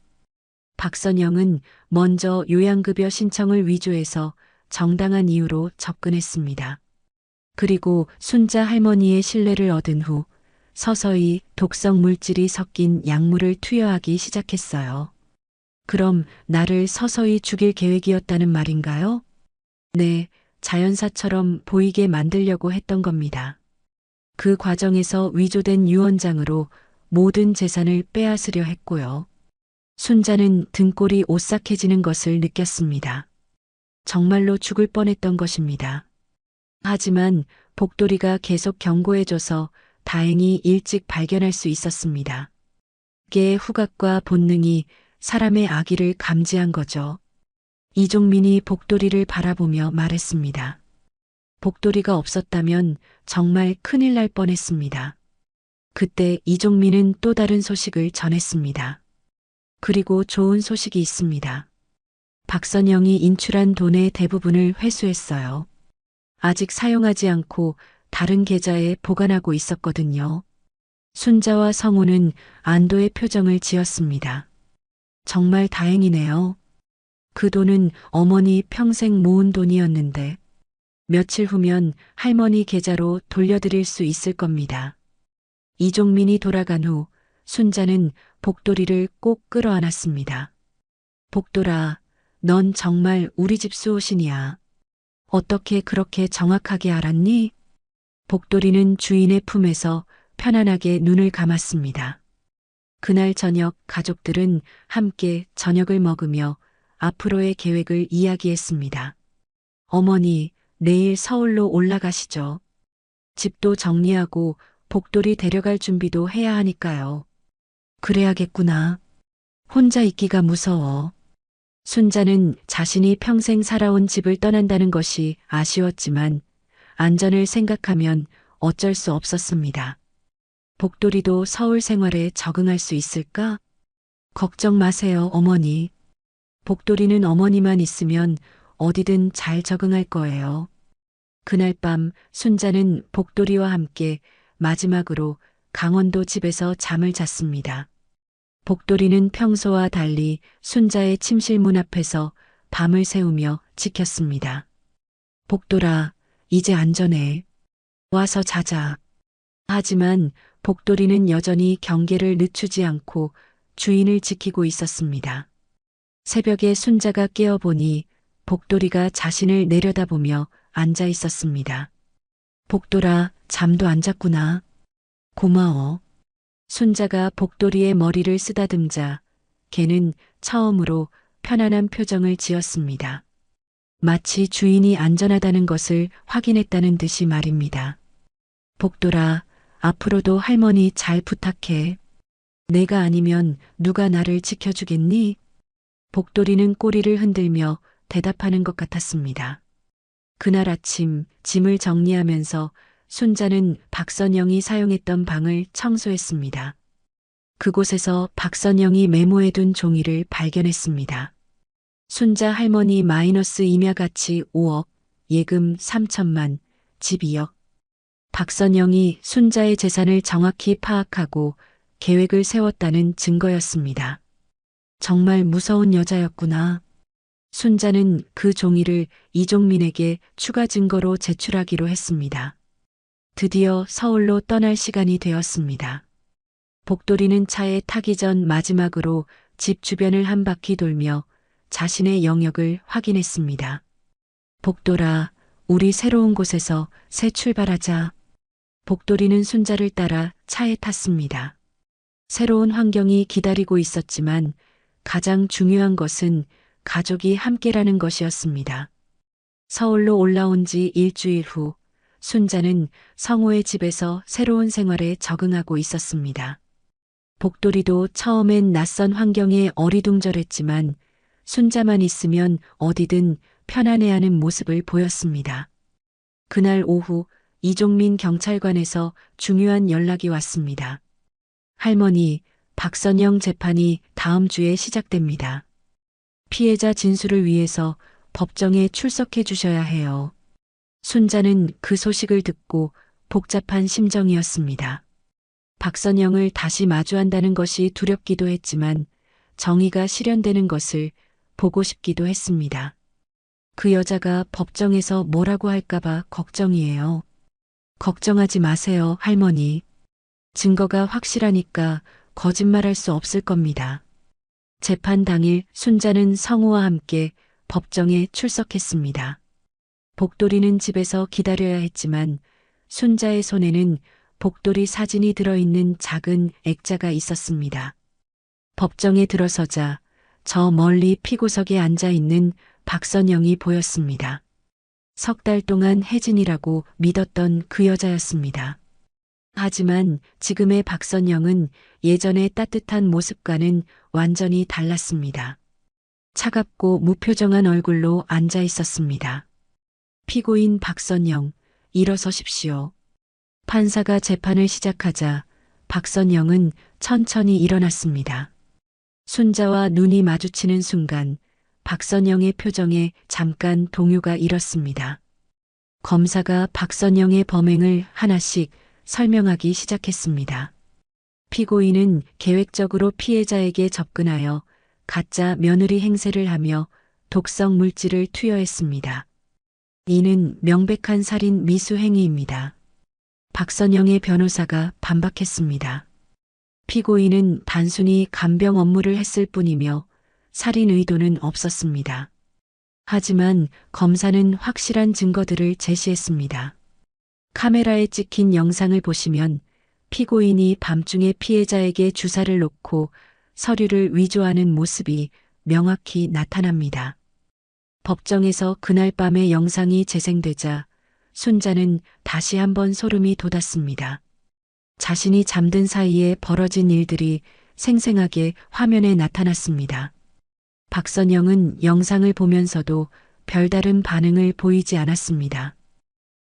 박선영은 먼저 요양급여 신청을 위조해서 정당한 이유로 접근했습니다. 그리고 순자 할머니의 신뢰를 얻은 후 서서히 독성 물질이 섞인 약물을 투여하기 시작했어요. 그럼 나를 서서히 죽일 계획이었다는 말인가요? 네, 자연사처럼 보이게 만들려고 했던 겁니다. 그 과정에서 위조된 유언장으로 모든 재산을 빼앗으려 했고요. 순자는 등골이 오싹해지는 것을 느꼈습니다. 정말로 죽을 뻔했던 것입니다. 하지만 복돌이가 계속 경고해줘서 다행히 일찍 발견할 수 있었습니다. 개의 후각과 본능이 사람의 악의를 감지한 거죠. 이종민이 복돌이를 바라보며 말했습니다. 복돌이가 없었다면 정말 큰일 날 뻔했습니다. 그때 이종민은 또 다른 소식을 전했습니다. 그리고 좋은 소식이 있습니다. 박선영이 인출한 돈의 대부분을 회수했어요. 아직 사용하지 않고 다른 계좌에 보관하고 있었거든요. 순자와 성우는 안도의 표정을 지었습니다. 정말 다행이네요. 그 돈은 어머니 평생 모은 돈이었는데 며칠 후면 할머니 계좌로 돌려드릴 수 있을 겁니다. 이종민이 돌아간 후 순자는 복돌이를 꼭 끌어안았습니다. 복돌아, 넌 정말 우리 집 수호신이야. 어떻게 그렇게 정확하게 알았니? 복돌이는 주인의 품에서 편안하게 눈을 감았습니다. 그날 저녁 가족들은 함께 저녁을 먹으며 앞으로의 계획을 이야기했습니다. 어머니, 내일 서울로 올라가시죠. 집도 정리하고 복돌이 데려갈 준비도 해야 하니까요. 그래야겠구나. 혼자 있기가 무서워. 순자는 자신이 평생 살아온 집을 떠난다는 것이 아쉬웠지만 안전을 생각하면 어쩔 수 없었습니다. 복돌이도 서울 생활에 적응할 수 있을까? 걱정 마세요, 어머니. 복돌이는 어머니만 있으면 어디든 잘 적응할 거예요. 그날 밤 순자는 복돌이와 함께 마지막으로 강원도 집에서 잠을 잤습니다. 복돌이는 평소와 달리 순자의 침실 문 앞에서 밤을 새우며 지켰습니다. 복돌아, 이제 안전해. 와서 자자. 하지만 복돌이는 여전히 경계를 늦추지 않고 주인을 지키고 있었습니다. 새벽에 순자가 깨어보니 복돌이가 자신을 내려다보며 앉아 있었습니다. 복돌아, 잠도 안 잤구나. 고마워. 순자가 복돌이의 머리를 쓰다듬자 걔는 처음으로 편안한 표정을 지었습니다. 마치 주인이 안전하다는 것을 확인했다는 듯이 말입니다. 복돌아, 앞으로도 할머니 잘 부탁해. 내가 아니면 누가 나를 지켜주겠니? 복돌이는 꼬리를 흔들며 대답하는 것 같았습니다. 그날 아침 짐을 정리하면서 순자는 박선영이 사용했던 방을 청소했습니다. 그곳에서 박선영이 메모해둔 종이를 발견했습니다. 순자 할머니 마이너스 임야가치 5억, 예금 3천만, 집 2억. 박선영이 순자의 재산을 정확히 파악하고 계획을 세웠다는 증거였습니다. 정말 무서운 여자였구나. 순자는 그 종이를 이종민에게 추가 증거로 제출하기로 했습니다. 드디어 서울로 떠날 시간이 되었습니다. 복돌이는 차에 타기 전 마지막으로 집 주변을 한 바퀴 돌며 자신의 영역을 확인했습니다. 복돌아, 우리 새로운 곳에서 새 출발하자. 복돌이는 순자를 따라 차에 탔습니다. 새로운 환경이 기다리고 있었지만 가장 중요한 것은 가족이 함께라는 것이었습니다. 서울로 올라온 지 일주일 후 순자는 성호의 집에서 새로운 생활에 적응하고 있었습니다. 복돌이도 처음엔 낯선 환경에 어리둥절했지만 순자만 있으면 어디든 편안해하는 모습을 보였습니다. 그날 오후 이종민 경찰관에서 중요한 연락이 왔습니다. 할머니, 박선영 재판이 다음 주에 시작됩니다. 피해자 진술을 위해서 법정에 출석해 주셔야 해요. 순자는 그 소식을 듣고 복잡한 심정이었습니다. 박선영을 다시 마주한다는 것이 두렵기도 했지만 정의가 실현되는 것을 보고 싶기도 했습니다. 그 여자가 법정에서 뭐라고 할까봐 걱정이에요. 걱정하지 마세요, 할머니. 증거가 확실하니까 거짓말할 수 없을 겁니다. 재판 당일 순자는 성우와 함께 법정에 출석했습니다. 복돌이는 집에서 기다려야 했지만 순자의 손에는 복돌이 사진이 들어있는 작은 액자가 있었습니다. 법정에 들어서자 저 멀리 피고석에 앉아 있는 박선영이 보였습니다. 석 달 동안 혜진이라고 믿었던 그 여자였습니다. 하지만 지금의 박선영은 예전의 따뜻한 모습과는 완전히 달랐습니다. 차갑고 무표정한 얼굴로 앉아 있었습니다. 피고인 박선영, 일어서십시오. 판사가 재판을 시작하자 박선영은 천천히 일어났습니다. 순자와 눈이 마주치는 순간 박선영의 표정에 잠깐 동요가 일었습니다. 검사가 박선영의 범행을 하나씩 설명하기 시작했습니다. 피고인은 계획적으로 피해자에게 접근하여 가짜 며느리 행세를 하며 독성 물질을 투여했습니다. 이는 명백한 살인 미수 행위입니다. 박선영의 변호사가 반박했습니다. 피고인은 단순히 간병 업무를 했을 뿐이며 살인 의도는 없었습니다. 하지만 검사는 확실한 증거들을 제시했습니다. 카메라에 찍힌 영상을 보시면 피고인이 밤중에 피해자에게 주사를 놓고 서류를 위조하는 모습이 명확히 나타납니다. 법정에서 그날 밤의 영상이 재생되자 순자는 다시 한번 소름이 돋았습니다. 자신이 잠든 사이에 벌어진 일들이 생생하게 화면에 나타났습니다. 박선영은 영상을 보면서도 별다른 반응을 보이지 않았습니다.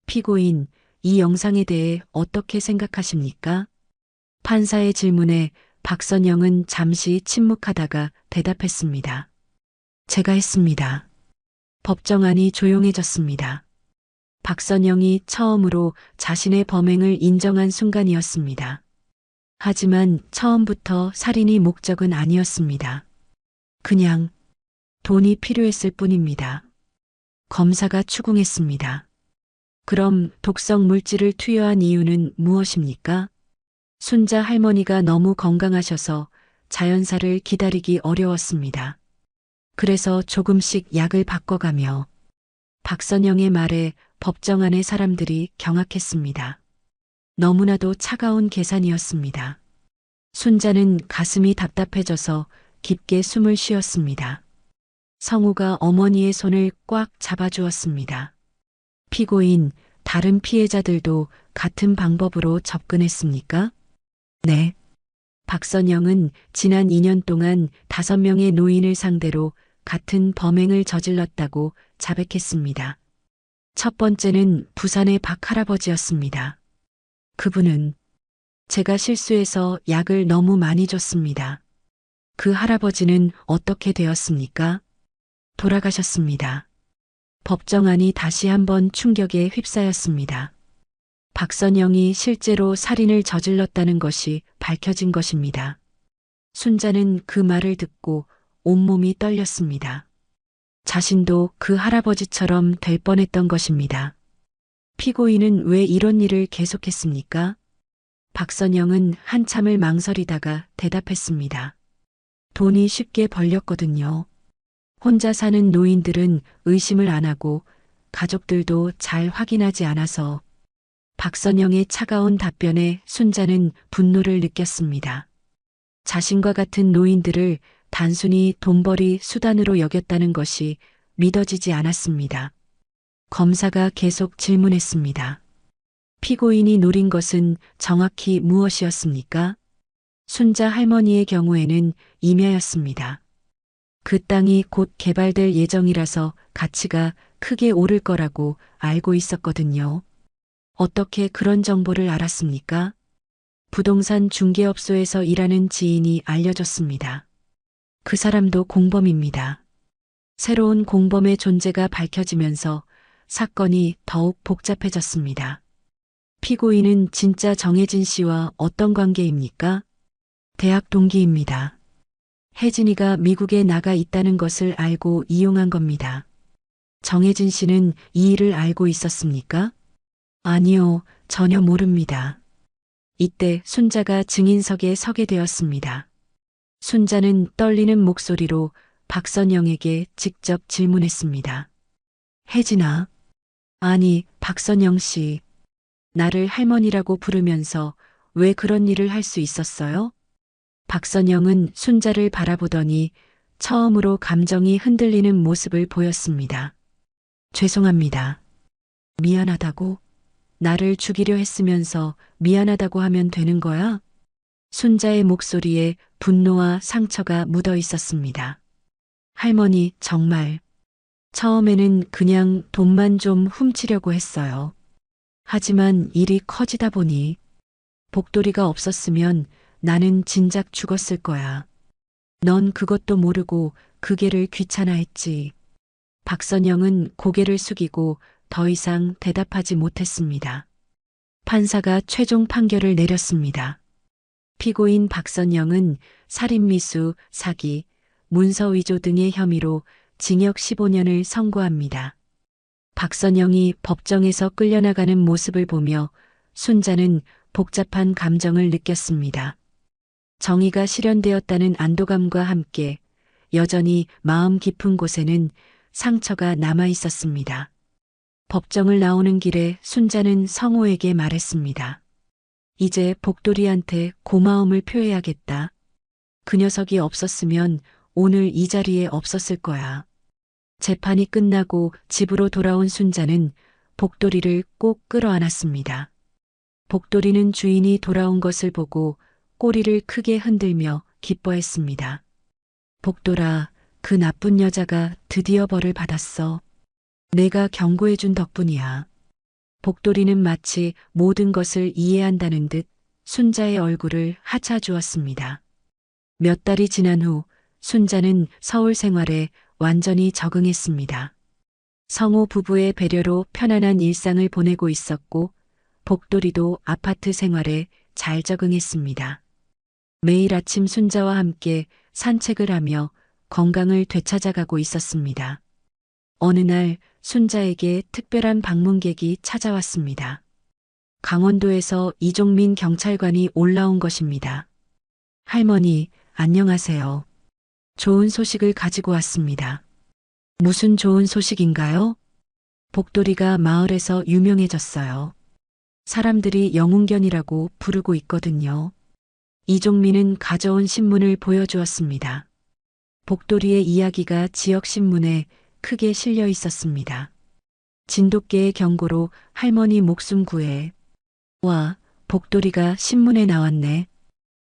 피고인, 이 영상에 대해 어떻게 생각하십니까? 판사의 질문에 박선영은 잠시 침묵하다가 대답했습니다. 제가 했습니다. 법정안이 조용해졌습니다. 박선영이 처음으로 자신의 범행을 인정한 순간이었습니다. 하지만 처음부터 살인이 목적은 아니었습니다. 그냥 돈이 필요했을 뿐입니다. 검사가 추궁했습니다. 그럼 독성 물질을 투여한 이유는 무엇입니까? 순자 할머니가 너무 건강하셔서 자연사를 기다리기 어려웠습니다. 그래서 조금씩 약을 바꿔가며 박선영의 말에 법정 안의 사람들이 경악했습니다. 너무나도 차가운 계산이었습니다. 순자는 가슴이 답답해져서 깊게 숨을 쉬었습니다. 성우가 어머니의 손을 꽉 잡아주었습니다. 피고인, 다른 피해자들도 같은 방법으로 접근했습니까? 네. 박선영은 지난 2년 동안 5명의 노인을 상대로 같은 범행을 저질렀다고 자백했습니다. 첫 번째는 부산의 박 할아버지였습니다. 그분은 제가 실수해서 약을 너무 많이 줬습니다. 그 할아버지는 어떻게 되었습니까? 돌아가셨습니다. 법정안이 다시 한번 충격에 휩싸였습니다. 박선영이 실제로 살인을 저질렀다는 것이 밝혀진 것입니다. 순자는 그 말을 듣고 온몸이 떨렸습니다. 자신도 그 할아버지처럼 될 뻔했던 것입니다. 피고인은 왜 이런 일을 계속했습니까? 박선영은 한참을 망설이다가 대답했습니다. 돈이 쉽게 벌렸거든요. 혼자 사는 노인들은 의심을 안 하고 가족들도 잘 확인하지 않아서. 박선영의 차가운 답변에 순자는 분노를 느꼈습니다. 자신과 같은 노인들을 단순히 돈벌이 수단으로 여겼다는 것이 믿어지지 않았습니다. 검사가 계속 질문했습니다. 피고인이 노린 것은 정확히 무엇이었습니까? 순자 할머니의 경우에는 임야였습니다. 그 땅이 곧 개발될 예정이라서 가치가 크게 오를 거라고 알고 있었거든요. 어떻게 그런 정보를 알았습니까? 부동산 중개업소에서 일하는 지인이 알려줬습니다. 그 사람도 공범입니다. 새로운 공범의 존재가 밝혀지면서 사건이 더욱 복잡해졌습니다. 피고인은 진짜 정혜진 씨와 어떤 관계입니까? 대학 동기입니다. 혜진이가 미국에 나가 있다는 것을 알고 이용한 겁니다. 정혜진 씨는 이 일을 알고 있었습니까? 아니요, 전혀 모릅니다. 이때 순자가 증인석에 서게 되었습니다. 순자는 떨리는 목소리로 박선영에게 직접 질문했습니다. 혜진아, 아니, 박선영 씨, 나를 할머니라고 부르면서 왜 그런 일을 할 수 있었어요? 박선영은 순자를 바라보더니 처음으로 감정이 흔들리는 모습을 보였습니다. 죄송합니다. 미안하다고? 나를 죽이려 했으면서 미안하다고 하면 되는 거야? 순자의 목소리에 분노와 상처가 묻어 있었습니다. 할머니, 정말. 처음에는 그냥 돈만 좀 훔치려고 했어요. 하지만 일이 커지다 보니 복돌이가 없었으면 나는 진작 죽었을 거야. 넌 그것도 모르고 그 길을 귀찮아했지. 박선영은 고개를 숙이고 더 이상 대답하지 못했습니다. 판사가 최종 판결을 내렸습니다. 피고인 박선영은 살인미수, 사기, 문서위조 등의 혐의로 징역 15년을 선고합니다. 박선영이 법정에서 끌려나가는 모습을 보며 순자는 복잡한 감정을 느꼈습니다. 정의가 실현되었다는 안도감과 함께 여전히 마음 깊은 곳에는 상처가 남아 있었습니다. 법정을 나오는 길에 순자는 성호에게 말했습니다. 이제 복돌이한테 고마움을 표해야겠다. 그 녀석이 없었으면 오늘 이 자리에 없었을 거야. 재판이 끝나고 집으로 돌아온 순자는 복돌이를 꼭 끌어안았습니다. 복돌이는 주인이 돌아온 것을 보고 꼬리를 크게 흔들며 기뻐했습니다. 복돌아, 그 나쁜 여자가 드디어 벌을 받았어. 내가 경고해준 덕분이야. 복돌이는 마치 모든 것을 이해한다는 듯 순자의 얼굴을 하차주었습니다. 몇 달이 지난 후 순자는 서울 생활에 완전히 적응했습니다. 성호 부부의 배려로 편안한 일상을 보내고 있었고 복돌이도 아파트 생활에 잘 적응했습니다. 매일 아침 순자와 함께 산책을 하며 건강을 되찾아가고 있었습니다. 어느 날 순자에게 특별한 방문객이 찾아왔습니다. 강원도에서 이종민 경찰관이 올라온 것입니다. 할머니, 안녕하세요. 좋은 소식을 가지고 왔습니다. 무슨 좋은 소식인가요? 복돌이가 마을에서 유명해졌어요. 사람들이 영웅견이라고 부르고 있거든요. 이종민은 가져온 신문을 보여주었습니다. 복돌이의 이야기가 지역신문에 크게 실려 있었습니다. 진돗개의 경고로 할머니 목숨 구해. 와, 복돌이가 신문에 나왔네.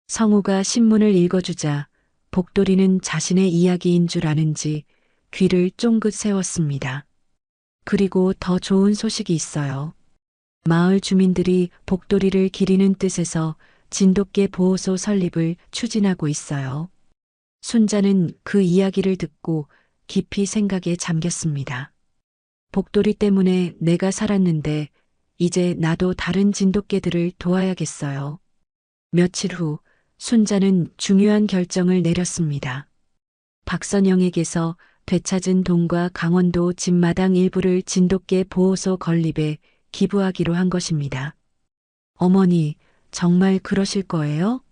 성우가 신문을 읽어주자 복돌이는 자신의 이야기인 줄 아는지 귀를 쫑긋 세웠습니다. 그리고 더 좋은 소식이 있어요. 마을 주민들이 복돌이를 기리는 뜻에서 진돗개 보호소 설립을 추진하고 있어요. 순자는 그 이야기를 듣고 깊이 생각에 잠겼습니다. 복돌이 때문에 내가 살았는데 이제 나도 다른 진돗개들을 도와야겠어요. 며칠 후 순자는 중요한 결정을 내렸습니다. 박선영에게서 되찾은 돈과 강원도 집마당 일부를 진돗개 보호소 건립에 기부하기로 한 것입니다. 어머니, 정말 그러실 거예요?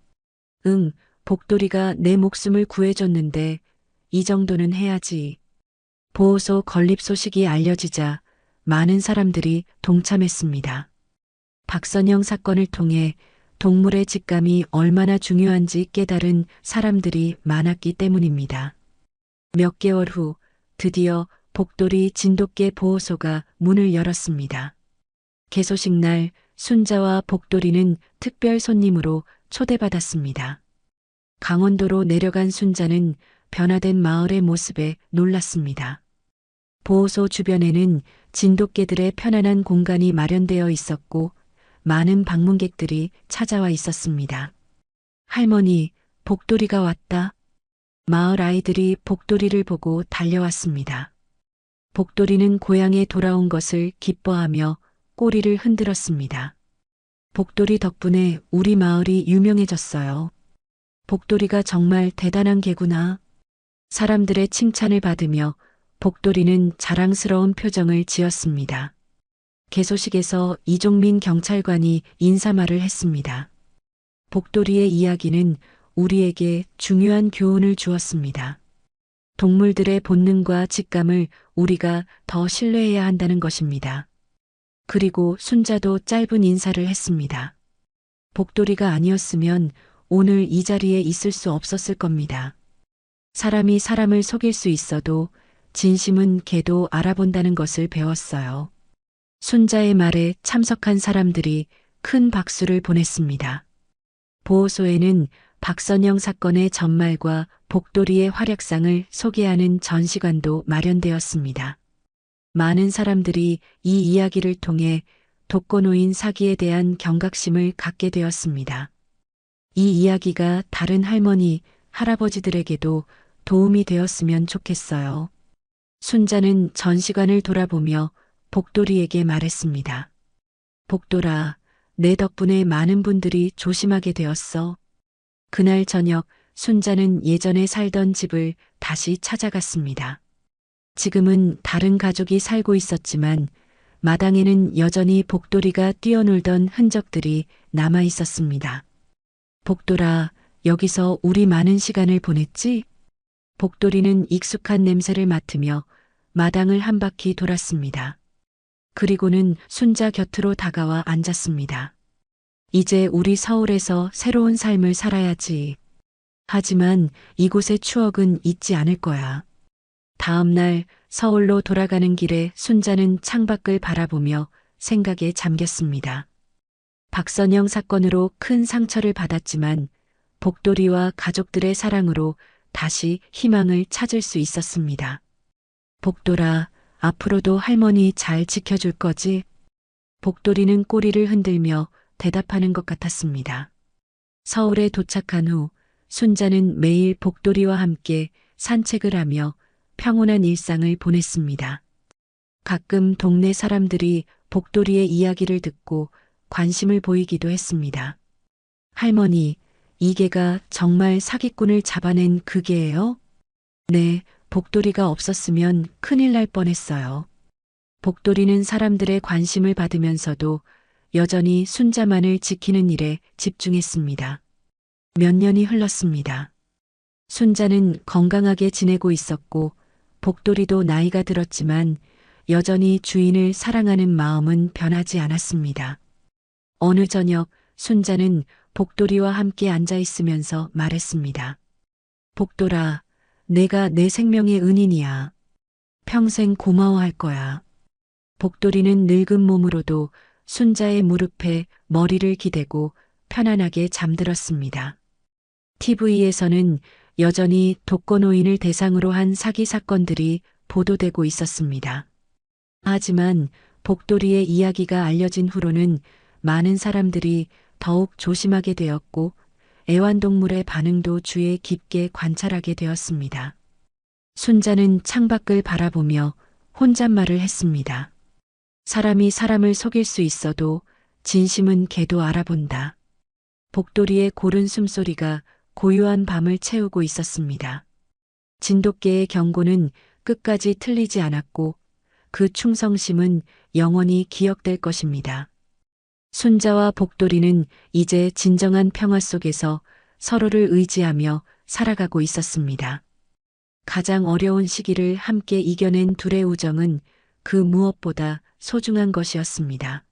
응, 복돌이가 내 목숨을 구해줬는데 이 정도는 해야지. 보호소 건립 소식이 알려지자 많은 사람들이 동참했습니다. 박선영 사건을 통해 동물의 직감이 얼마나 중요한지 깨달은 사람들이 많았기 때문입니다. 몇 개월 후 드디어 복돌이 진돗개 보호소가 문을 열었습니다. 개소식 날 순자와 복돌이는 특별 손님으로 초대받았습니다. 강원도로 내려간 순자는 변화된 마을의 모습에 놀랐습니다. 보호소 주변에는 진돗개들의 편안한 공간이 마련되어 있었고 많은 방문객들이 찾아와 있었습니다. 할머니, 복돌이가 왔다. 마을 아이들이 복돌이를 보고 달려왔습니다. 복돌이는 고향에 돌아온 것을 기뻐하며 꼬리를 흔들었습니다. 복돌이 덕분에 우리 마을이 유명해졌어요. 복돌이가 정말 대단한 개구나. 사람들의 칭찬을 받으며 복돌이는 자랑스러운 표정을 지었습니다. 개소식에서 이종민 경찰관이 인사말을 했습니다. 복돌이의 이야기는 우리에게 중요한 교훈을 주었습니다. 동물들의 본능과 직감을 우리가 더 신뢰해야 한다는 것입니다. 그리고 순자도 짧은 인사를 했습니다. 복돌이가 아니었으면 오늘 이 자리에 있을 수 없었을 겁니다. 사람이 사람을 속일 수 있어도 진심은 개도 알아본다는 것을 배웠어요. 순자의 말에 참석한 사람들이 큰 박수를 보냈습니다. 보호소에는 박선영 사건의 전말과 복돌이의 활약상을 소개하는 전시관도 마련되었습니다. 많은 사람들이 이 이야기를 통해 독거노인 사기에 대한 경각심을 갖게 되었습니다. 이 이야기가 다른 할머니, 할아버지들에게도 도움이 되었으면 좋겠어요. 순자는 전시관을 돌아보며 복돌이에게 말했습니다. 복돌아, 내 덕분에 많은 분들이 조심하게 되었어. 그날 저녁 순자는 예전에 살던 집을 다시 찾아갔습니다. 지금은 다른 가족이 살고 있었지만 마당에는 여전히 복돌이가 뛰어놀던 흔적들이 남아 있었습니다. 복돌아, 여기서 우리 많은 시간을 보냈지? 복돌이는 익숙한 냄새를 맡으며 마당을 한 바퀴 돌았습니다. 그리고는 순자 곁으로 다가와 앉았습니다. 이제 우리 서울에서 새로운 삶을 살아야지. 하지만 이곳의 추억은 잊지 않을 거야. 다음 날 서울로 돌아가는 길에 순자는 창밖을 바라보며 생각에 잠겼습니다. 박선영 사건으로 큰 상처를 받았지만 복돌이와 가족들의 사랑으로 다시 희망을 찾을 수 있었습니다. 복돌아, 앞으로도 할머니 잘 지켜줄 거지? 복돌이는 꼬리를 흔들며 대답하는 것 같았습니다. 서울에 도착한 후 순자는 매일 복돌이와 함께 산책을 하며 평온한 일상을 보냈습니다. 가끔 동네 사람들이 복돌이의 이야기를 듣고 관심을 보이기도 했습니다. 할머니, 이 개가 정말 사기꾼을 잡아낸 그 개예요? 네, 복돌이가 없었으면 큰일 날 뻔했어요. 복돌이는 사람들의 관심을 받으면서도 여전히 순자만을 지키는 일에 집중했습니다. 몇 년이 흘렀습니다. 순자는 건강하게 지내고 있었고 복돌이도 나이가 들었지만 여전히 주인을 사랑하는 마음은 변하지 않았습니다. 어느 저녁 순자는 복돌이와 함께 앉아 있으면서 말했습니다. 복돌아, 내가 내 생명의 은인이야. 평생 고마워할 거야. 복돌이는 늙은 몸으로도 순자의 무릎에 머리를 기대고 편안하게 잠들었습니다. TV에서는 여전히 독거노인을 대상으로 한 사기 사건들이 보도되고 있었습니다. 하지만 복돌이의 이야기가 알려진 후로는 많은 사람들이 더욱 조심하게 되었고 애완동물의 반응도 주의 깊게 관찰하게 되었습니다. 순자는 창밖을 바라보며 혼잣말을 했습니다. 사람이 사람을 속일 수 있어도 진심은 개도 알아본다. 복돌이의 고른 숨소리가 고요한 밤을 채우고 있었습니다. 진돗개의 경고는 끝까지 틀리지 않았고 그 충성심은 영원히 기억될 것입니다. 순자와 복돌이는 이제 진정한 평화 속에서 서로를 의지하며 살아가고 있었습니다. 가장 어려운 시기를 함께 이겨낸 둘의 우정은 그 무엇보다 소중한 것이었습니다.